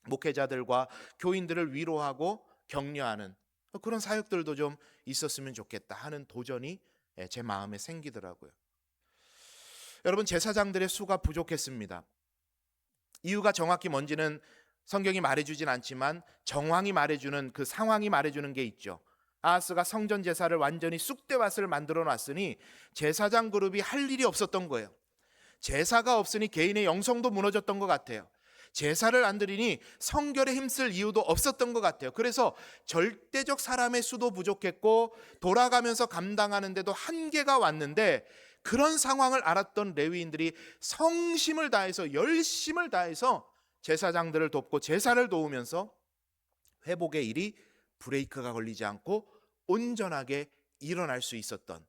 목회자들과 교인들을 위로하고 격려하는 그런 사역들도 좀 있었으면 좋겠다 하는 도전이 제 마음에 생기더라고요. 여러분, 제사장들의 수가 부족했습니다. 이유가 정확히 뭔지는 성경이 말해주진 않지만 정황이 말해주는 그 상황이 말해주는 게 있죠. 아하스가 성전 제사를 완전히 쑥대밭을 만들어 놨으니 제사장 그룹이 할 일이 없었던 거예요. 제사가 없으니 개인의 영성도 무너졌던 것 같아요. 제사를 안 드리니 성결에 힘쓸 이유도 없었던 것 같아요. 그래서 절대적 사람의 수도 부족했고 돌아가면서 감당하는데도 한계가 왔는데 그런 상황을 알았던 레위인들이 성심을 다해서 열심을 다해서 제사장들을 돕고 제사를 도우면서 회복의 일이 브레이크가 걸리지 않고 온전하게 일어날 수 있었던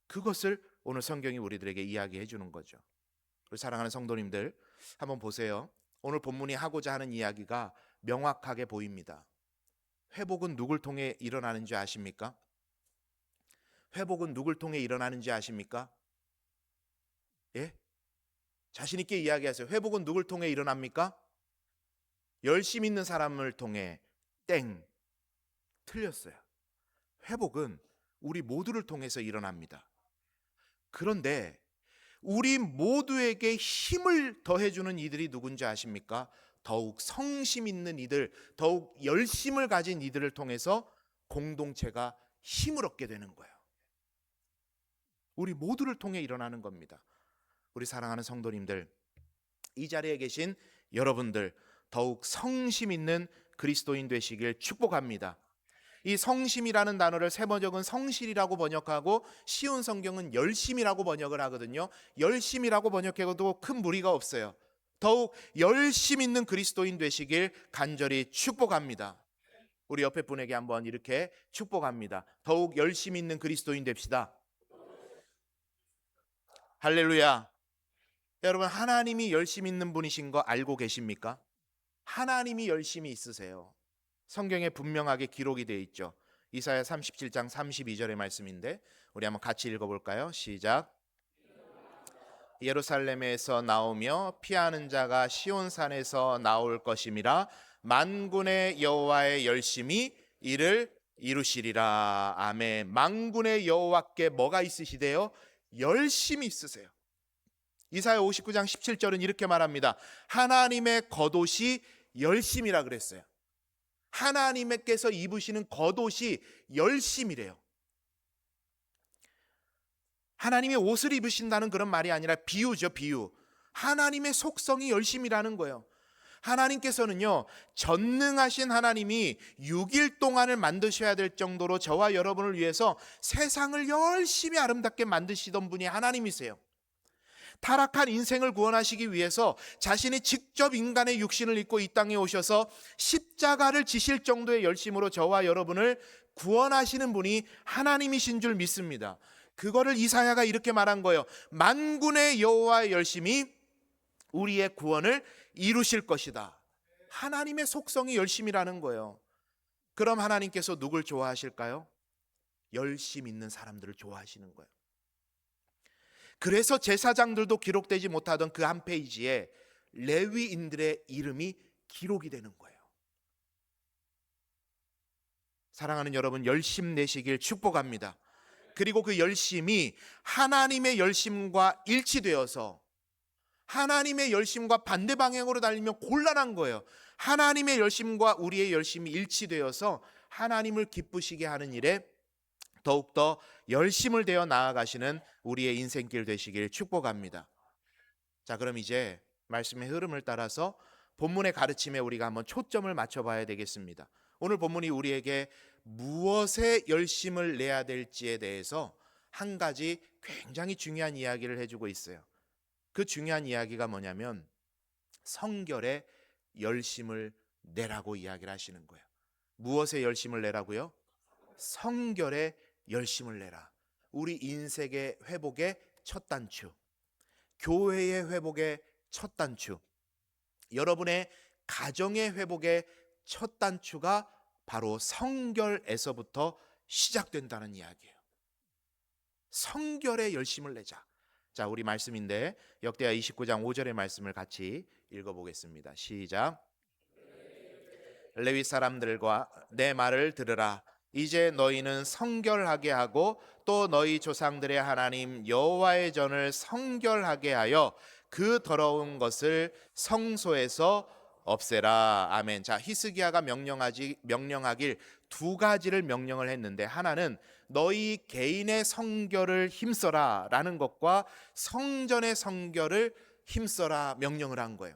그것을 오늘 성경이 우리들에게 이야기해 주는 거죠. 우리 사랑하는 성도님들, 한번 보세요. 오늘 본문이 하고자 하는 이야기가 명확하게 보입니다. 회복은 누굴 통해 일어나는지 아십니까? 회복은 누굴 통해 일어나는지 아십니까? 예? 자신 있게 이야기하세요. 회복은 누굴 통해 일어납니까? 열심 있는 사람을 통해. 땡. 틀렸어요. 회복은 우리 모두를 통해서 일어납니다. 그런데 우리 모두에게 힘을 더해주는 이들이 누군지 아십니까? 더욱 성심 있는 이들, 더욱 열심을 가진 이들을 통해서 공동체가 힘을 얻게 되는 거예요. 우리 모두를 통해 일어나는 겁니다. 우리 사랑하는 성도님들, 이 자리에 계신 여러분들 더욱 성심 있는 그리스도인 되시길 축복합니다. 이 성심이라는 단어를 세 번역은 성실이라고 번역하고 쉬운 성경은 열심이라고 번역을 하거든요. 열심이라고 번역해도 큰 무리가 없어요. 더욱 열심 있는 그리스도인 되시길 간절히 축복합니다. 우리 옆에 분에게 한번 이렇게 축복합니다. 더욱 열심 있는 그리스도인 됩시다. 할렐루야. 여러분, 하나님이 열심 있는 분이신 거 알고 계십니까? 하나님이 열심히 있으세요. 성경에 분명하게 기록이 되어 있죠. 이사야 37장 32절의 말씀인데 우리 한번 같이 읽어볼까요? 시작. 예루살렘에서 나오며 피하는 자가 시온산에서 나올 것임이라. 만군의 여호와의 열심히 이를 이루시리라. 아멘. 만군의 여호와께 뭐가 있으시대요? 열심히 있으세요. 이사야 59장 17절은 이렇게 말합니다. 하나님의 겉옷이 열심이라 그랬어요. 하나님께서 입으시는 겉옷이 열심이래요. 하나님이 옷을 입으신다는 그런 말이 아니라 비유죠, 비유. 하나님의 속성이 열심이라는 거예요. 하나님께서는요, 전능하신 하나님이 6일 동안을 만드셔야 될 정도로 저와 여러분을 위해서 세상을 열심히 아름답게 만드시던 분이 하나님이세요. 타락한 인생을 구원하시기 위해서 자신이 직접 인간의 육신을 입고 이 땅에 오셔서 십자가를 지실 정도의 열심으로 저와 여러분을 구원하시는 분이 하나님이신 줄 믿습니다. 그거를 이사야가 이렇게 말한 거예요. 만군의 여호와의 열심이 우리의 구원을 이루실 것이다. 하나님의 속성이 열심이라는 거예요. 그럼 하나님께서 누굴 좋아하실까요? 열심 있는 사람들을 좋아하시는 거예요. 그래서 제사장들도 기록되지 못하던 그 한 페이지에 레위인들의 이름이 기록이 되는 거예요. 사랑하는 여러분, 열심 내시길 축복합니다. 그리고 그 열심이 하나님의 열심과 일치되어서 하나님의 열심과 반대 방향으로 달리면 곤란한 거예요. 하나님의 열심과 우리의 열심이 일치되어서 하나님을 기쁘시게 하는 일에 더욱더 열심을 되어 나아가시는 우리의 인생길 되시길 축복합니다. 자, 그럼 이제 말씀의 흐름을 따라서 본문의 가르침에 우리가 한번 초점을 맞춰봐야 되겠습니다. 오늘 본문이 우리에게 무엇에 열심을 내야 될지에 대해서 한 가지 굉장히 중요한 이야기를 해주고 있어요. 그 중요한 이야기가 뭐냐면 성결에 열심을 내라고 이야기를 하시는 거예요. 무엇에 열심을 내라고요? 성결에 열심을 내라. 우리 인생의 회복의 첫 단추, 교회의 회복의 첫 단추, 여러분의 가정의 회복의 첫 단추가 바로 성결에서부터 시작된다는 이야기예요. 성결에 열심을 내자. 자, 우리 말씀인데 역대하 29장 5절의 말씀을 같이 읽어보겠습니다. 시작. 레위 사람들과 내 말을 들으라. 이제 너희는 성결하게 하고 또 너희 조상들의 하나님 여호와의 전을 성결하게 하여 그 더러운 것을 성소에서 없애라. 아멘. 자, 히스기야가 명령하길 두 가지를 명령을 했는데, 하나는 너희 개인의 성결을 힘써라 라는 것과 성전의 성결을 힘써라 명령을 한 거예요.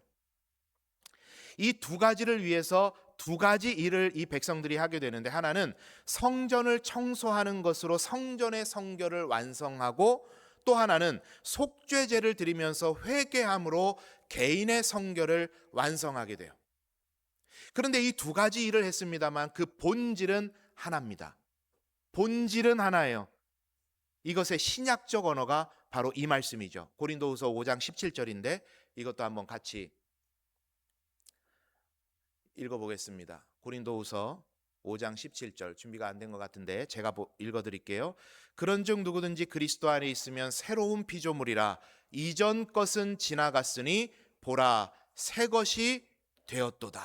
이 두 가지를 위해서 두 가지 일을 이 백성들이 하게 되는데, 하나는 성전을 청소하는 것으로 성전의 성결을 완성하고, 또 하나는 속죄제를 드리면서 회개함으로 개인의 성결을 완성하게 돼요. 그런데 이 두 가지 일을 했습니다만 그 본질은 하나입니다. 본질은 하나예요. 이것의 신약적 언어가 바로 이 말씀이죠. 고린도후서 5장 17절인데 이것도 한번 같이 읽어보겠습니다. 고린도후서 5장 17절, 준비가 안 된 것 같은데 제가 읽어드릴게요. 그런즉 누구든지 그리스도 안에 있으면 새로운 피조물이라. 이전 것은 지나갔으니 보라, 새 것이 되었도다.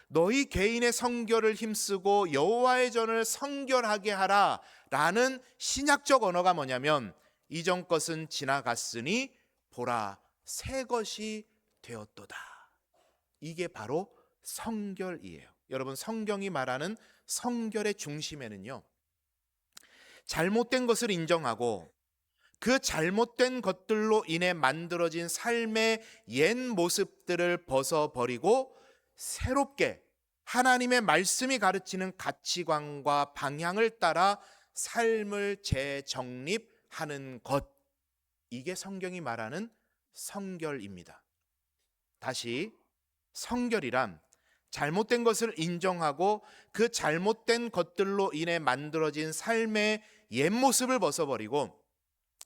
너희 개인의 성결을 힘쓰고 여호와의 전을 성결하게 하라 라는 신약적 언어가 뭐냐면, 이전 것은 지나갔으니 보라, 새 것이 되었도다. 이게 바로 성결이에요. 여러분, 성경이 말하는 성결의 중심에는요, 잘못된 것을 인정하고 그 잘못된 것들로 인해 만들어진 삶의 옛 모습들을 벗어버리고 새롭게 하나님의 말씀이 가르치는 가치관과 방향을 따라 삶을 재정립하는 것, 이게 성경이 말하는 성결입니다. 다시, 성결이란 잘못된 것을 인정하고 그 잘못된 것들로 인해 만들어진 삶의 옛 모습을 벗어버리고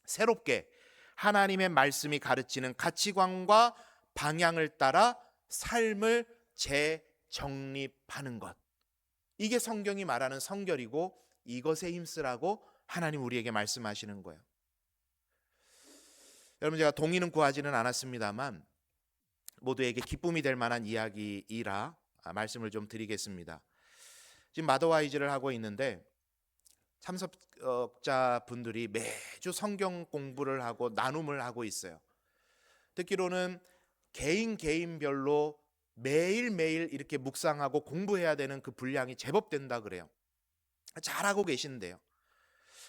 새롭게 하나님의 말씀이 가르치는 가치관과 방향을 따라 삶을 재정립하는 것, 이게 성경이 말하는 성결이고 이것에 힘쓰라고 하나님 우리에게 말씀하시는 거예요. 여러분, 제가 동의는 구하지는 않았습니다만 모두에게 기쁨이 될 만한 이야기이라 말씀을 좀 드리겠습니다. 지금 마더와이즈를 하고 있는데 참석자분들이 매주 성경 공부를 하고 나눔을 하고 있어요. 듣기로는 개인별로 매일매일 이렇게 묵상하고 공부해야 되는 그 분량이 제법 된다 그래요. 잘하고 계신데요.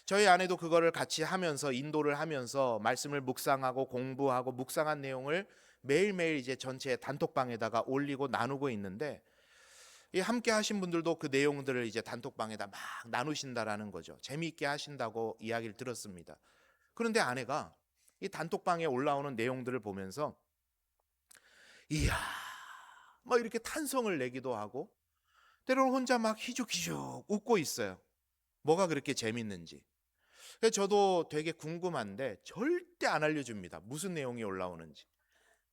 저희 아내도 그거를 같이 하면서 인도를 하면서 말씀을 묵상하고 공부하고 묵상한 내용을 매일매일 이제 전체 단톡방에다가 올리고 나누고 있는데, 이 함께 하신 분들도 그 내용들을 이제 단톡방에다 막 나누신다라는 거죠. 재미있게 하신다고 이야기를 들었습니다. 그런데 아내가 이 단톡방에 올라오는 내용들을 보면서 이야 막 이렇게 탄성을 내기도 하고 때로는 혼자 막 희죽희죽 웃고 있어요. 뭐가 그렇게 재밌는지. 그래서 저도 되게 궁금한데 절대 안 알려줍니다. 무슨 내용이 올라오는지.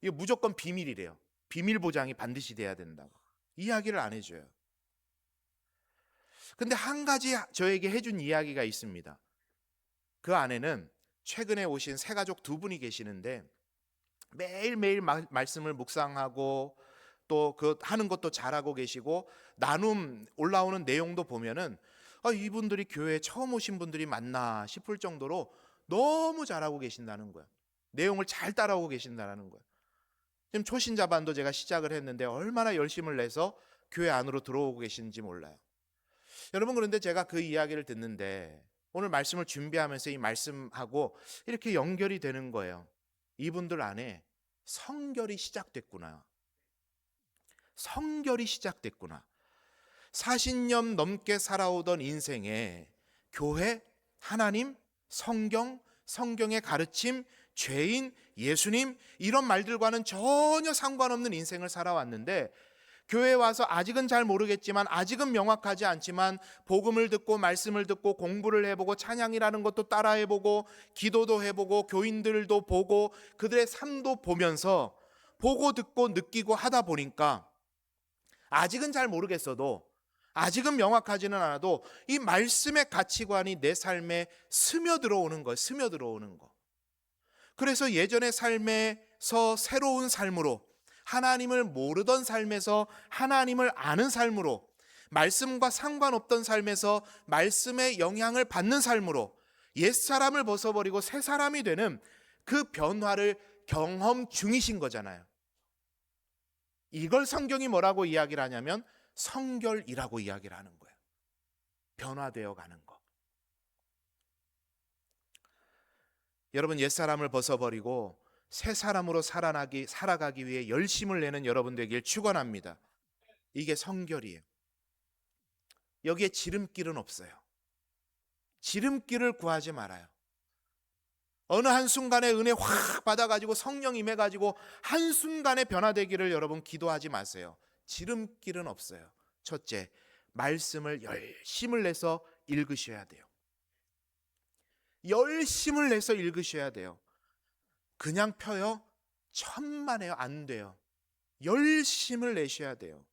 이거 무조건 비밀이래요. 비밀 보장이 반드시 돼야 된다고. 이야기를 안 해줘요. 근데 한 가지 저에게 해준 이야기가 있습니다. 그 안에는 최근에 오신 새가족 두 분이 계시는데 매일매일 말씀을 묵상하고 또 그 하는 것도 잘하고 계시고 나눔 올라오는 내용도 보면은 이분들이 교회에 처음 오신 분들이 맞나 싶을 정도로 너무 잘하고 계신다는 거예요. 내용을 잘 따라오고 계신다는 거예요. 지금 초신자반도 제가 시작을 했는데 얼마나 열심을 내서 교회 안으로 들어오고 계신지 몰라요. 여러분, 그런데 제가 그 이야기를 듣는데 오늘 말씀을 준비하면서 이 말씀하고 이렇게 연결이 되는 거예요. 이분들 안에 성결이 시작됐구나. 성결이 시작됐구나. 40년 넘게 살아오던 인생에 교회, 하나님, 성경, 성경의 가르침, 죄인, 예수님 이런 말들과는 전혀 상관없는 인생을 살아왔는데 교회에 와서 아직은 잘 모르겠지만 아직은 명확하지 않지만 복음을 듣고 말씀을 듣고 공부를 해보고 찬양이라는 것도 따라해보고 기도도 해보고 교인들도 보고 그들의 삶도 보면서 보고 듣고 느끼고 하다 보니까 아직은 잘 모르겠어도 아직은 명확하지는 않아도 이 말씀의 가치관이 내 삶에 스며들어오는 거예요. 스며들어오는 거. 그래서 예전의 삶에서 새로운 삶으로 하나님을 모르던 삶에서 하나님을 아는 삶으로 말씀과 상관없던 삶에서 말씀의 영향을 받는 삶으로 옛사람을 벗어버리고 새 사람이 되는 그 변화를 경험 중이신 거잖아요. 이걸 성경이 뭐라고 이야기를 하냐면 성결이라고 이야기를 하는 거예요. 변화되어 가는 거. 여러분, 옛사람을 벗어버리고 새 사람으로 살아가기 위해 열심을 내는 여러분 되길 축원합니다. 이게 성결이에요. 여기에 지름길은 없어요. 지름길을 구하지 말아요. 어느 한순간에 은혜 확 받아가지고 성령 임해가지고 한순간에 변화되기를 여러분 기도하지 마세요. 지름길은 없어요. 첫째, 말씀을 열심을 내서 읽으셔야 돼요. 열심을 내서 읽으셔야 돼요. 그냥 펴요? 천만에요. 안 돼요. 열심을 내셔야 돼요.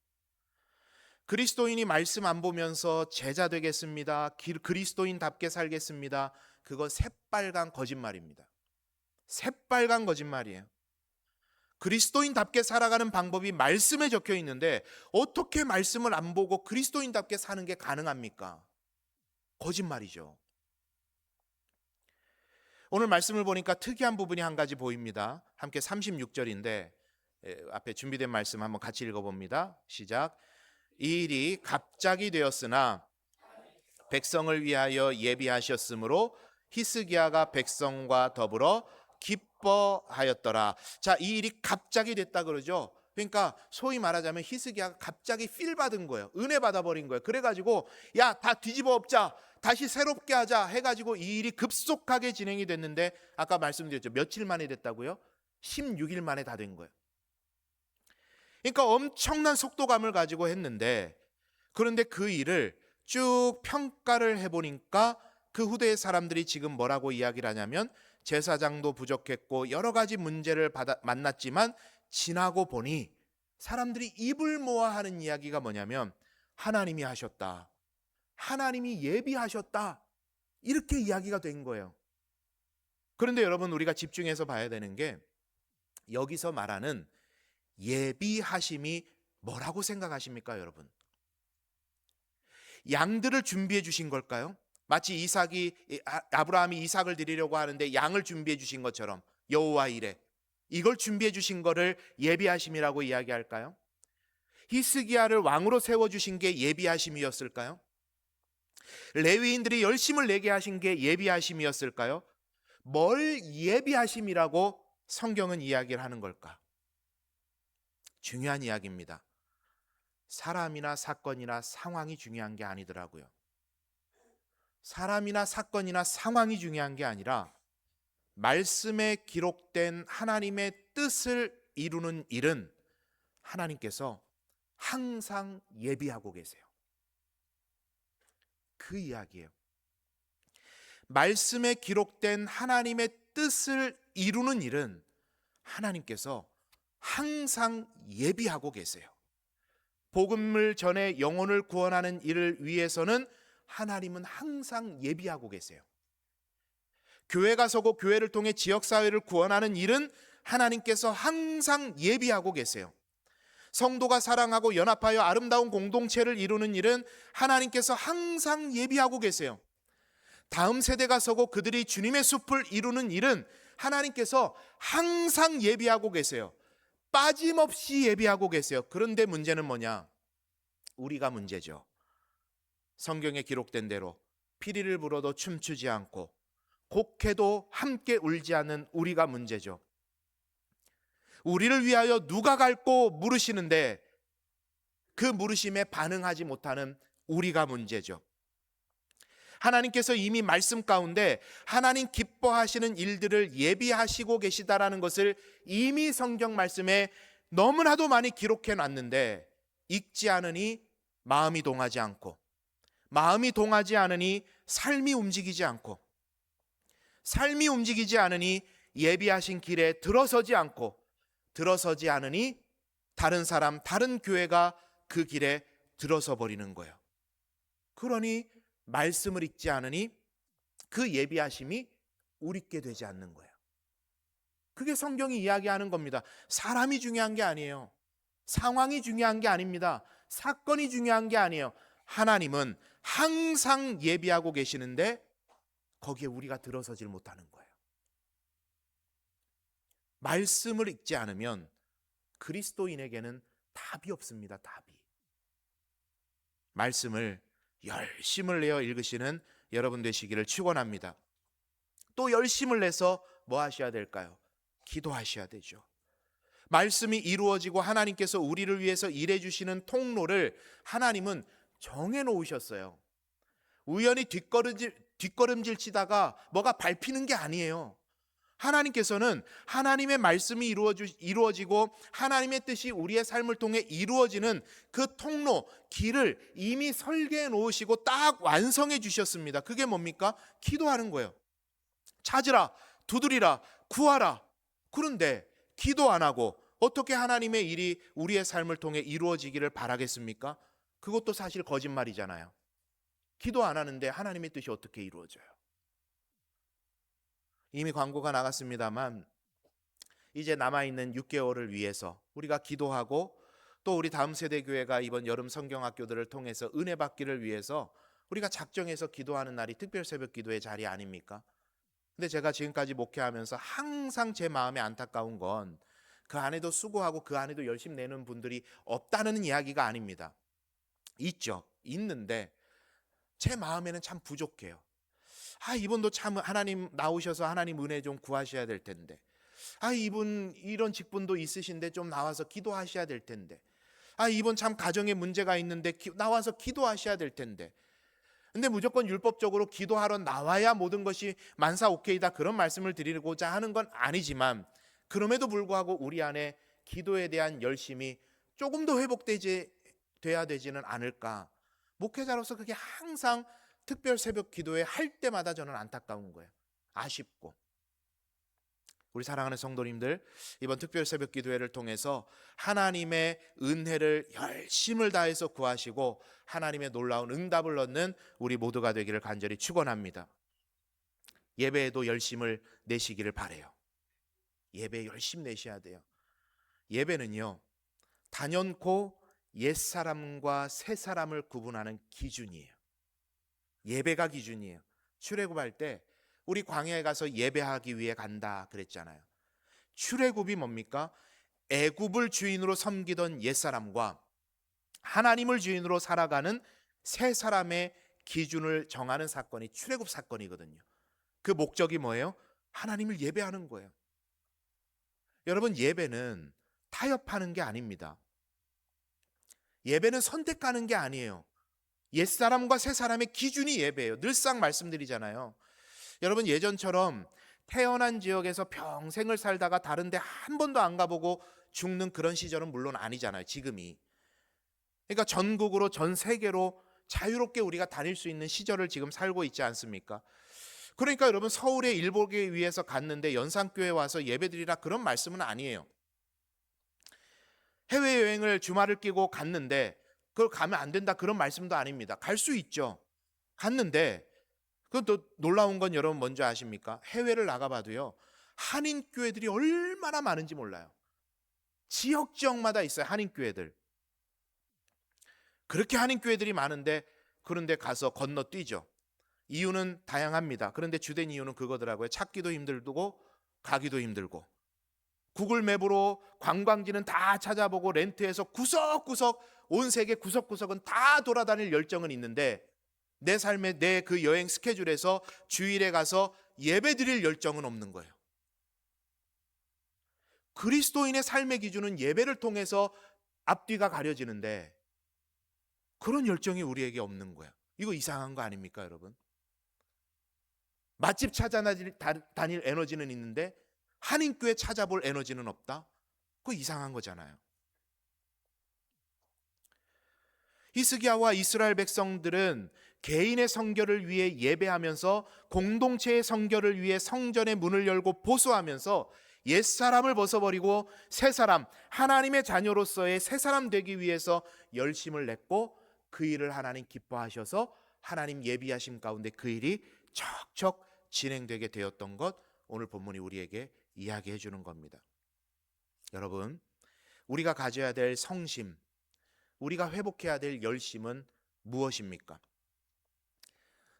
그리스도인이 말씀 안 보면서 제자 되겠습니다. 그리스도인답게 살겠습니다. 그거 새빨간 거짓말입니다. 새빨간 거짓말이에요. 그리스도인답게 살아가는 방법이 말씀에 적혀 있는데 어떻게 말씀을 안 보고 그리스도인답게 사는 게 가능합니까? 거짓말이죠. 오늘 말씀을 보니까 특이한 부분이 한 가지 보입니다. 함께 36절인데 앞에 준비된 말씀 한번 같이 읽어봅니다. 시작. 이 일이 갑자기 되었으나 백성을 위하여 예비하셨으므로 히스기야가 백성과 더불어 기뻐하였더라. 자, 이 일이 갑자기 됐다 그러죠. 그러니까 소위 말하자면 히스기야가 갑자기 필 받은 거예요. 은혜 받아버린 거예요. 그래가지고 야, 다 뒤집어 엎자, 다시 새롭게 하자 해가지고 이 일이 급속하게 진행이 됐는데, 아까 말씀드렸죠. 며칠 만에 됐다고요? 16일 만에 다 된 거예요. 그러니까 엄청난 속도감을 가지고 했는데, 그런데 그 일을 쭉 평가를 해보니까 그 후대의 사람들이 지금 뭐라고 이야기를 하냐면, 제사장도 부족했고 여러 가지 문제를 만났지만 지나고 보니 사람들이 입을 모아 하는 이야기가 뭐냐면, 하나님이 하셨다, 하나님이 예비하셨다, 이렇게 이야기가 된 거예요. 그런데 여러분, 우리가 집중해서 봐야 되는 게, 여기서 말하는 예비하심이 뭐라고 생각하십니까, 여러분? 양들을 준비해 주신 걸까요? 마치 아브라함이 이삭을 드리려고 하는데 양을 준비해 주신 것처럼 여호와 이레, 이걸 준비해 주신 거를 예비하심이라고 이야기할까요? 히스기야를 왕으로 세워 주신 게 예비하심이었을까요? 레위인들이 열심을 내게 하신 게 예비하심이었을까요? 뭘 예비하심이라고 성경은 이야기를 하는 걸까? 중요한 이야기입니다. 사람이나 사건이나 상황이 중요한 게 아니더라고요. 사람이나 사건이나 상황이 중요한 게 아니라 말씀에 기록된 하나님의 뜻을 이루는 일은 하나님께서 항상 예비하고 계세요. 그 이야기예요. 말씀에 기록된 하나님의 뜻을 이루는 일은 하나님께서 항상 예비하고 계세요. 복음을 전해 영혼을 구원하는 일을 위해서는 하나님은 항상 예비하고 계세요. 교회가 서고 교회를 통해 지역사회를 구원하는 일은 하나님께서 항상 예비하고 계세요. 성도가 사랑하고 연합하여 아름다운 공동체를 이루는 일은 하나님께서 항상 예비하고 계세요. 다음 세대가 서고 그들이 주님의 숲을 이루는 일은 하나님께서 항상 예비하고 계세요. 빠짐없이 예비하고 계세요. 그런데 문제는 뭐냐? 우리가 문제죠. 성경에 기록된 대로 피리를 불어도 춤추지 않고 곡해도 함께 울지 않는 우리가 문제죠. 우리를 위하여 누가 갈고 물으시는데 그 물으심에 반응하지 못하는 우리가 문제죠. 하나님께서 이미 말씀 가운데 하나님 기뻐하시는 일들을 예비하시고 계시다라는 것을 이미 성경 말씀에 너무나도 많이 기록해 놨는데, 읽지 않으니 마음이 동하지 않고, 마음이 동하지 않으니 삶이 움직이지 않고, 삶이 움직이지 않으니 예비하신 길에 들어서지 않고, 들어서지 않으니 다른 사람, 다른 교회가 그 길에 들어서 버리는 거예요. 그러니 말씀을 읽지 않으니 그 예비하심이 우리께 되지 않는 거예요. 그게 성경이 이야기하는 겁니다. 사람이 중요한 게 아니에요. 상황이 중요한 게 아닙니다. 사건이 중요한 게 아니에요. 하나님은 항상 예비하고 계시는데 거기에 우리가 들어서질 못하는 거예요. 말씀을 읽지 않으면 그리스도인에게는 답이 없습니다. 답이. 말씀을 열심을 내어 읽으시는 여러분 되시기를 축원합니다. 또 열심을 내서 뭐 하셔야 될까요? 기도하셔야 되죠. 말씀이 이루어지고 하나님께서 우리를 위해서 일해 주시는 통로를 하나님은 정해 놓으셨어요. 우연히 뒷걸음질 치다가 뭐가 밟히는 게 아니에요. 하나님께서는 하나님의 말씀이 이루어지고 하나님의 뜻이 우리의 삶을 통해 이루어지는 그 통로, 길을 이미 설계해 놓으시고 딱 완성해 주셨습니다. 그게 뭡니까? 기도하는 거예요. 찾으라, 두드리라, 구하라. 그런데 기도 안 하고 어떻게 하나님의 일이 우리의 삶을 통해 이루어지기를 바라겠습니까? 그것도 사실 거짓말이잖아요. 기도 안 하는데 하나님의 뜻이 어떻게 이루어져요? 이미 광고가 나갔습니다만 이제 남아있는 6개월을 위해서 우리가 기도하고, 또 우리 다음 세대 교회가 이번 여름 성경학교들을 통해서 은혜 받기를 위해서 우리가 작정해서 기도하는 날이 특별 새벽 기도의 자리 아닙니까? 근데 제가 지금까지 목회하면서 항상 제 마음에 안타까운 건 그 안에도 수고하고 그 안에도 열심 내는 분들이 없다는 이야기가 아닙니다. 있죠. 있는데 제 마음에는 참 부족해요. 이분도 참 하나님 나오셔서 하나님 은혜 좀 구하셔야 될 텐데. 이분 이런 직분도 있으신데 좀 나와서 기도하셔야 될 텐데. 이분 참 가정에 문제가 있는데 나와서 기도하셔야 될 텐데. 근데 무조건 율법적으로 기도하러 나와야 모든 것이 만사 오케이다 그런 말씀을 드리고자 하는 건 아니지만, 그럼에도 불구하고 우리 안에 기도에 대한 열심이 조금 더 돼야 되지는 않을까. 목회자로서 그게 항상 특별 새벽 기도회 할 때마다 저는 안타까운 거예요. 아쉽고. 우리 사랑하는 성도님들, 이번 특별 새벽 기도회를 통해서 하나님의 은혜를 열심을 다해서 구하시고 하나님의 놀라운 응답을 얻는 우리 모두가 되기를 간절히 축원합니다. 예배에도 열심을 내시기를 바라요. 예배 열심 내셔야 돼요. 예배는요, 단연코 옛사람과 새사람을 구분하는 기준이에요. 예배가 기준이에요. 출애굽할 때 우리 광야에 가서 예배하기 위해 간다 그랬잖아요. 출애굽이 뭡니까? 애굽을 주인으로 섬기던 옛사람과 하나님을 주인으로 살아가는 새 사람의 기준을 정하는 사건이 출애굽 사건이거든요. 그 목적이 뭐예요? 하나님을 예배하는 거예요. 여러분, 예배는 타협하는 게 아닙니다. 예배는 선택하는 게 아니에요. 옛사람과 새사람의 기준이 예배예요. 늘상 말씀드리잖아요. 여러분, 예전처럼 태어난 지역에서 평생을 살다가 다른 데 한 번도 안 가보고 죽는 그런 시절은 물론 아니잖아요, 지금이. 그러니까 전국으로, 전 세계로 자유롭게 우리가 다닐 수 있는 시절을 지금 살고 있지 않습니까? 그러니까 여러분, 서울에 일보기 위해서 갔는데 연산교회 와서 예배드리라 그런 말씀은 아니에요. 해외여행을 주말을 끼고 갔는데 그걸 가면 안 된다 그런 말씀도 아닙니다. 갈 수 있죠. 갔는데 그것도 놀라운 건 여러분 뭔지 아십니까? 해외를 나가봐도요, 한인교회들이 얼마나 많은지 몰라요. 지역마다 있어요, 한인교회들. 그렇게 한인교회들이 많은데 그런데 가서 건너뛰죠. 이유는 다양합니다. 그런데 주된 이유는 그거더라고요. 찾기도 힘들고 가기도 힘들고. 구글 맵으로 관광지는 다 찾아보고 렌트해서 구석구석, 온 세계 구석구석은 다 돌아다닐 열정은 있는데 내 삶의 내 그 여행 스케줄에서 주일에 가서 예배 드릴 열정은 없는 거예요. 그리스도인의 삶의 기준은 예배를 통해서 앞뒤가 가려지는데 그런 열정이 우리에게 없는 거예요. 이거 이상한 거 아닙니까, 여러분? 맛집 다닐 에너지는 있는데 한인교회 찾아볼 에너지는 없다? 그거 이상한 거잖아요. 히스기야와 이스라엘 백성들은 개인의 성결을 위해 예배하면서 공동체의 성결을 위해 성전의 문을 열고 보수하면서 옛사람을 벗어버리고 새사람, 하나님의 자녀로서의 새사람 되기 위해서 열심을 냈고 그 일을 하나님 기뻐하셔서 하나님 예비하심 가운데 그 일이 척척 진행되게 되었던 것, 오늘 본문이 우리에게 이야기해 주는 겁니다. 여러분, 우리가 가져야 될 성심, 우리가 회복해야 될 열심은 무엇입니까?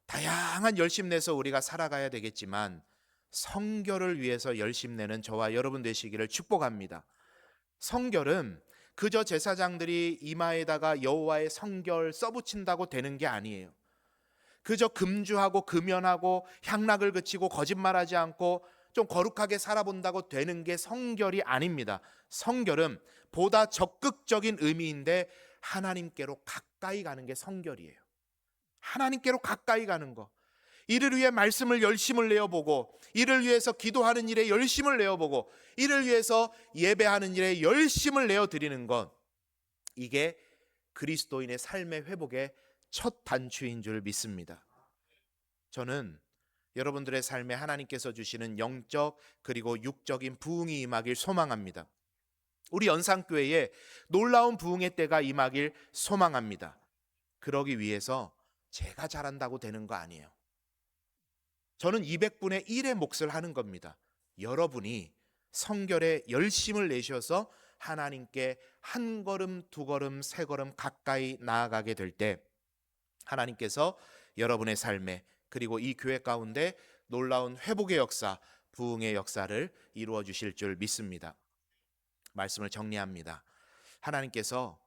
다양한 열심 내서 우리가 살아가야 되겠지만 성결을 위해서 열심 내는 저와 여러분 되시기를 축복합니다. 성결은 그저 제사장들이 이마에다가 여호와의 성결 써붙인다고 되는 게 아니에요. 그저 금주하고 금연하고 향락을 그치고 거짓말하지 않고 좀 거룩하게 살아본다고 되는 게 성결이 아닙니다. 성결은 보다 적극적인 의미인데 하나님께로 가까이 가는 게 성결이에요. 하나님께로 가까이 가는 거. 이를 위해 말씀을 열심을 내어보고, 이를 위해서 기도하는 일에 열심을 내어보고, 이를 위해서 예배하는 일에 열심을 내어드리는 것, 이게 그리스도인의 삶의 회복의 첫 단추인 줄 믿습니다. 저는 여러분들의 삶에 하나님께서 주시는 영적 그리고 육적인 부흥이 임하길 소망합니다. 우리 연산교회에 놀라운 부흥의 때가 임하길 소망합니다. 그러기 위해서 제가 잘한다고 되는 거 아니에요. 저는 200분의 1의 몫을 하는 겁니다. 여러분이 성결에 열심을 내셔서 하나님께 한 걸음, 두 걸음, 세 걸음 가까이 나아가게 될 때 하나님께서 여러분의 삶에, 그리고 이 교회 가운데 놀라운 회복의 역사, 부흥의 역사를 이루어 주실 줄 믿습니다. 말씀을 정리합니다. 하나님께서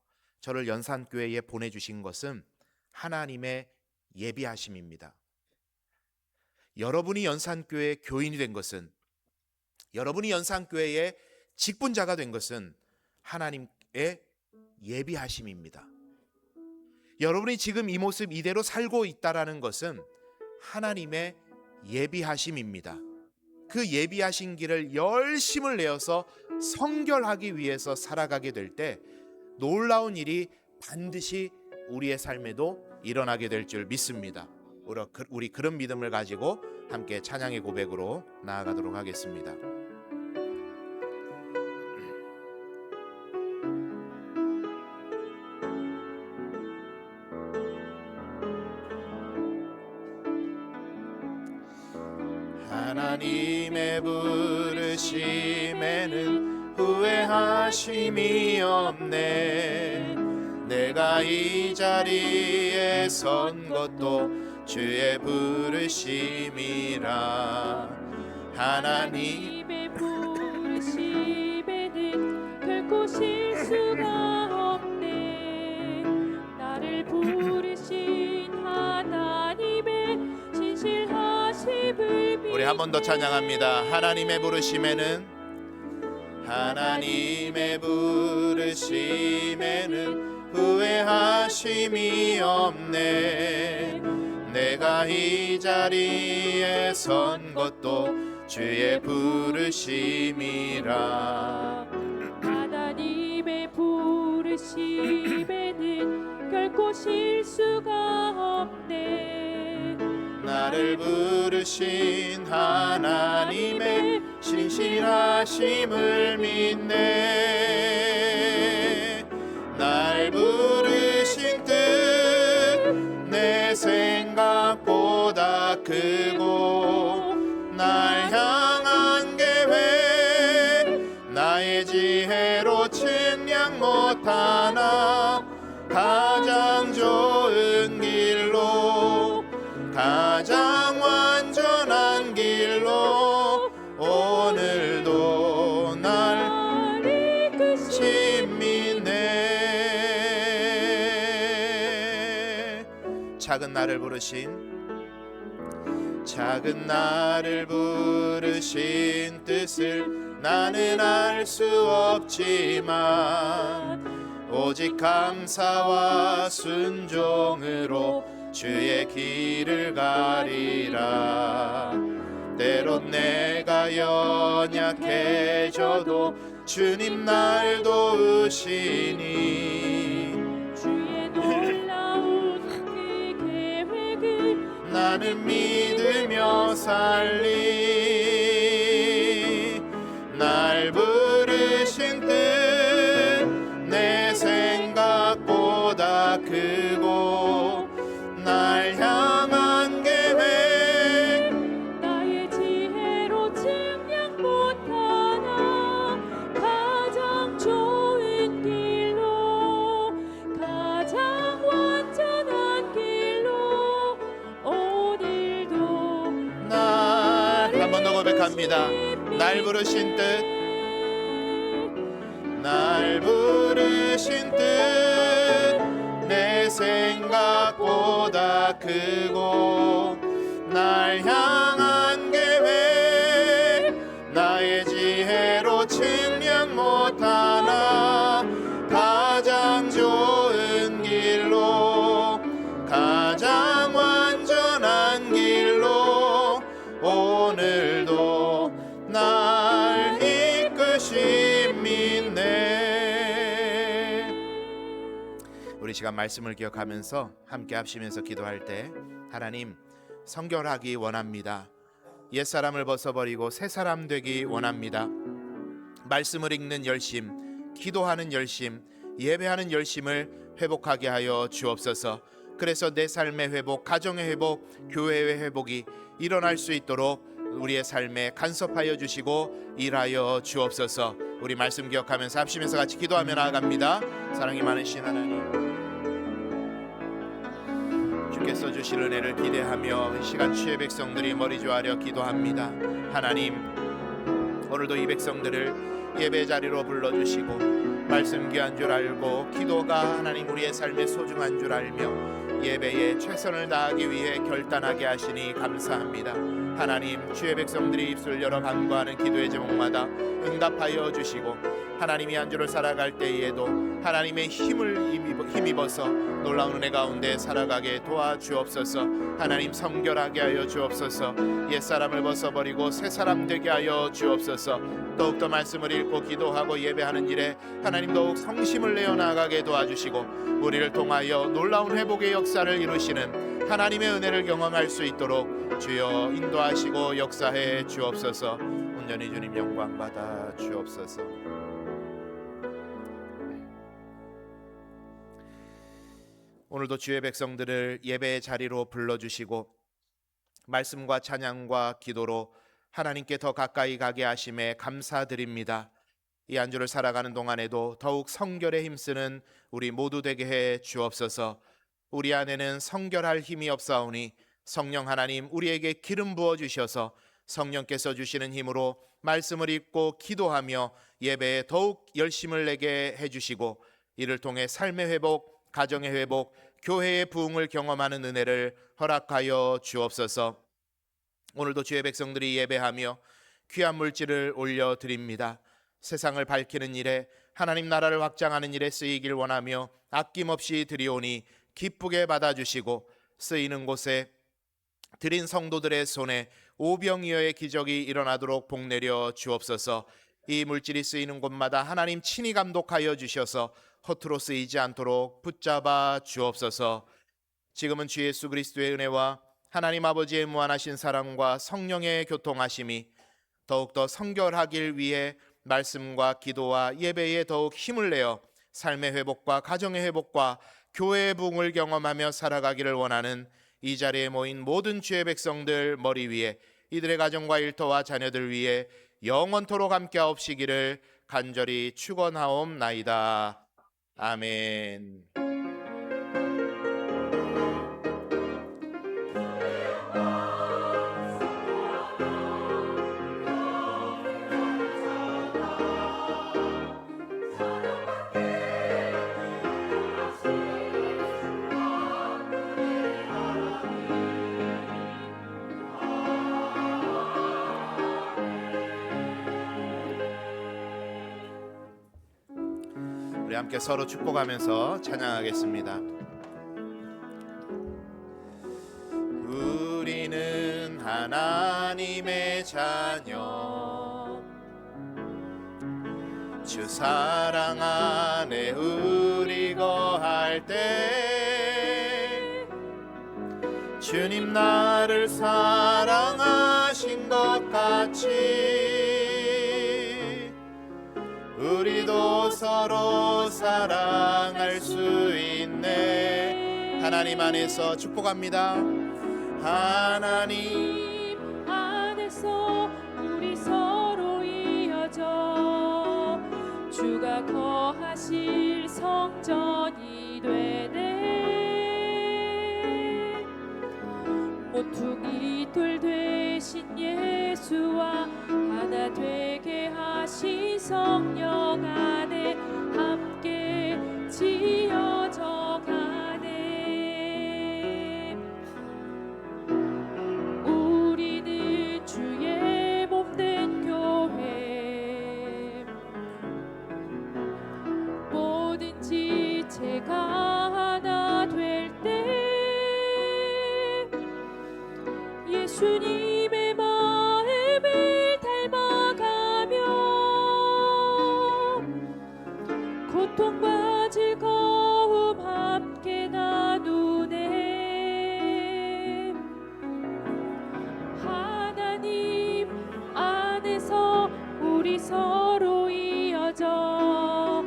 저를 연산교회에 보내주신 것은 하나님의 예비하심입니다. 여러분이 연산교회 교인이 된 것은, 여러분이 연산교회의 직분자가 된 것은 하나님의 예비하심입니다. 여러분이 지금 이 모습 이대로 살고 있다라는 것은 하나님의 예비하심입니다. 그 예비하신 길을 열심을 내어서 성결하기 위해서 살아가게 될 때 놀라운 일이 반드시 우리의 삶에도 일어나게 될 줄 믿습니다. 우리 그런 믿음을 가지고 함께 찬양의 고백으로 나아가도록 하겠습니다. 하나님의 부르심에는 후회하심이 없네. 내가 이 자리에 선 것도 주의 부르심이라. 하나님의 부르심에는 결코 실수가 없네. 나를 부르신 하나님의 진실하심을 믿네. 우리 한 번 더 찬양합니다. 하나님의 부르심에는, 하나님의 부르심에는 후회하심이 없네. 내가 이 자리에 선 것도 주의 부르심이라. 하나님의 부르심에는 결코 실수가 없네. 나를 부르신 하나님의 신실하심을 믿네. 날 부르신 뜻 내 생각보다 크고, 날 향한 계획 나의 지혜로 측량 못하나. 가장 좋은 길로, 가장 완전한 길로 오늘도 날 이끄시네. 작은 나를 부르신 뜻을 나는 알 수 없지만, 오직 감사와 순종으로 주의 길을 가리라. 때론 내가 연약해져도 주님 날 도우시니, 주의 놀라운 그 계획을 나는 믿으며 살리. 날 부르신 뜻 내 생각보다 크고, 날 향한 계획 나의 지혜로 측량 못하나. 가장 좋은 길로, 가장 완전한 길로 오늘도 날 한 번 더 고백합니다. 날 부르신 뜻, 날 부르신 뜻 내 생각보다 크고, 날 향한 계획 나의 지혜로 측량 못하나. 가장 좋은 길로, 가장 완전한 길로 오늘도 날 이끄심이네. 우리 시간 말씀을 기억하면서 함께 합시면서 기도할 때, 하나님, 성결하기 원합니다. 옛사람을 벗어버리고 새사람 되기 원합니다. 말씀을 읽는 열심, 기도하는 열심, 예배하는 열심을 회복하게 하여 주옵소서. 그래서 내 삶의 회복, 가정의 회복, 교회의 회복이 일어날 수 있도록 우리의 삶에 간섭하여 주시고 일하여 주옵소서. 우리 말씀 기억하면서 합심해서 같이 기도하며 나아갑니다. 사랑이 많으신 하나님, 주께서 주실 은혜를 기대하며 이 시간 주의 백성들이 머리 조아려 기도합니다. 하나님, 오늘도 이 백성들을 예배 자리로 불러주시고 말씀 귀한 줄 알고 기도가 하나님 우리의 삶에 소중한 줄 알며 예배에 최선을 다하기 위해 결단하게 하시니 감사합니다. 하나님, 주의 백성들이 입술 열어 간구하는 기도의 제목마다 응답하여 주시고 하나님이 한 주를 살아갈 때에도 하나님의 힘을 힘입어서 놀라운 은혜 가운데 살아가게 도와주옵소서. 하나님, 성결하게 하여 주옵소서. 옛사람을 벗어버리고 새사람 되게 하여 주옵소서. 더욱더 말씀을 읽고 기도하고 예배하는 일에 하나님 더욱 성심을 내어 나가게 도와주시고 우리를 통하여 놀라운 회복의 역사를 이루시는 하나님의 은혜를 경험할 수 있도록 주여 인도하시고 역사해 주옵소서. 온전히 주님 영광 받아 주옵소서. 오늘도 주의 백성들을 예배의 자리로 불러주시고 말씀과 찬양과 기도로 하나님께 더 가까이 가게 하심에 감사드립니다. 이 한 주를 살아가는 동안에도 더욱 성결에 힘쓰는 우리 모두 되게 해 주옵소서. 우리 안에는 성결할 힘이 없사오니 성령 하나님 우리에게 기름 부어 주셔서 성령께서 주시는 힘으로 말씀을 읽고 기도하며 예배에 더욱 열심을 내게 해주시고 이를 통해 삶의 회복, 가정의 회복, 교회의 부흥을 경험하는 은혜를 허락하여 주옵소서. 오늘도 주의 백성들이 예배하며 귀한 물질을 올려드립니다. 세상을 밝히는 일에 하나님 나라를 확장하는 일에 쓰이길 원하며 아낌없이 드리오니 기쁘게 받아주시고 쓰이는 곳에 드린 성도들의 손에 오병이어의 기적이 일어나도록 복내려 주옵소서. 이 물질이 쓰이는 곳마다 하나님 친히 감독하여 주셔서 허투루 쓰이지 않도록 붙잡아 주옵소서. 지금은 주 예수 그리스도의 은혜와 하나님 아버지의 무한하신 사랑과 성령의 교통하심이 더욱더 성결하길 위해 말씀과 기도와 예배에 더욱 힘을 내어 삶의 회복과 가정의 회복과 교회의 부흥을 경험하며 살아가기를 원하는 이 자리에 모인 모든 주의 백성들 머리 위에 이들의 가정과 일터와 자녀들 위해 영원토록 함께하옵시기를 간절히 축원하옵나이다. 아멘. 우리 함께 서로 축복하면서 찬양하겠습니다. 우리는 하나님의 자녀 주 사랑 안에 우리 거할 때 주님 나를 사랑하신 것 같이 우리도 서로 사랑할 수 있네. 하나님 안에서 축복합니다. 하나님 안에서 우리 서로 이어져 주가 거하실 성전이 되네. 모퉁이 돌 되신 예수와 하나 되게 하신 성령 안에 함께 지어져 가네. 우리는 주의 몸된 교회 모든 지체가 하나 될 때 예수님의 마음을 닮아가며 고통과 즐거움 함께 나누네. 하나님 안에서 우리 서로 이어져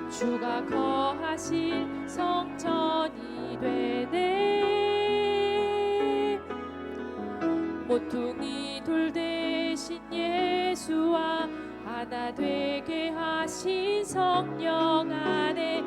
주가 거하실 성전이 되네. 모퉁이 돌 대신 예수와 하나 되게 하신 성령 안에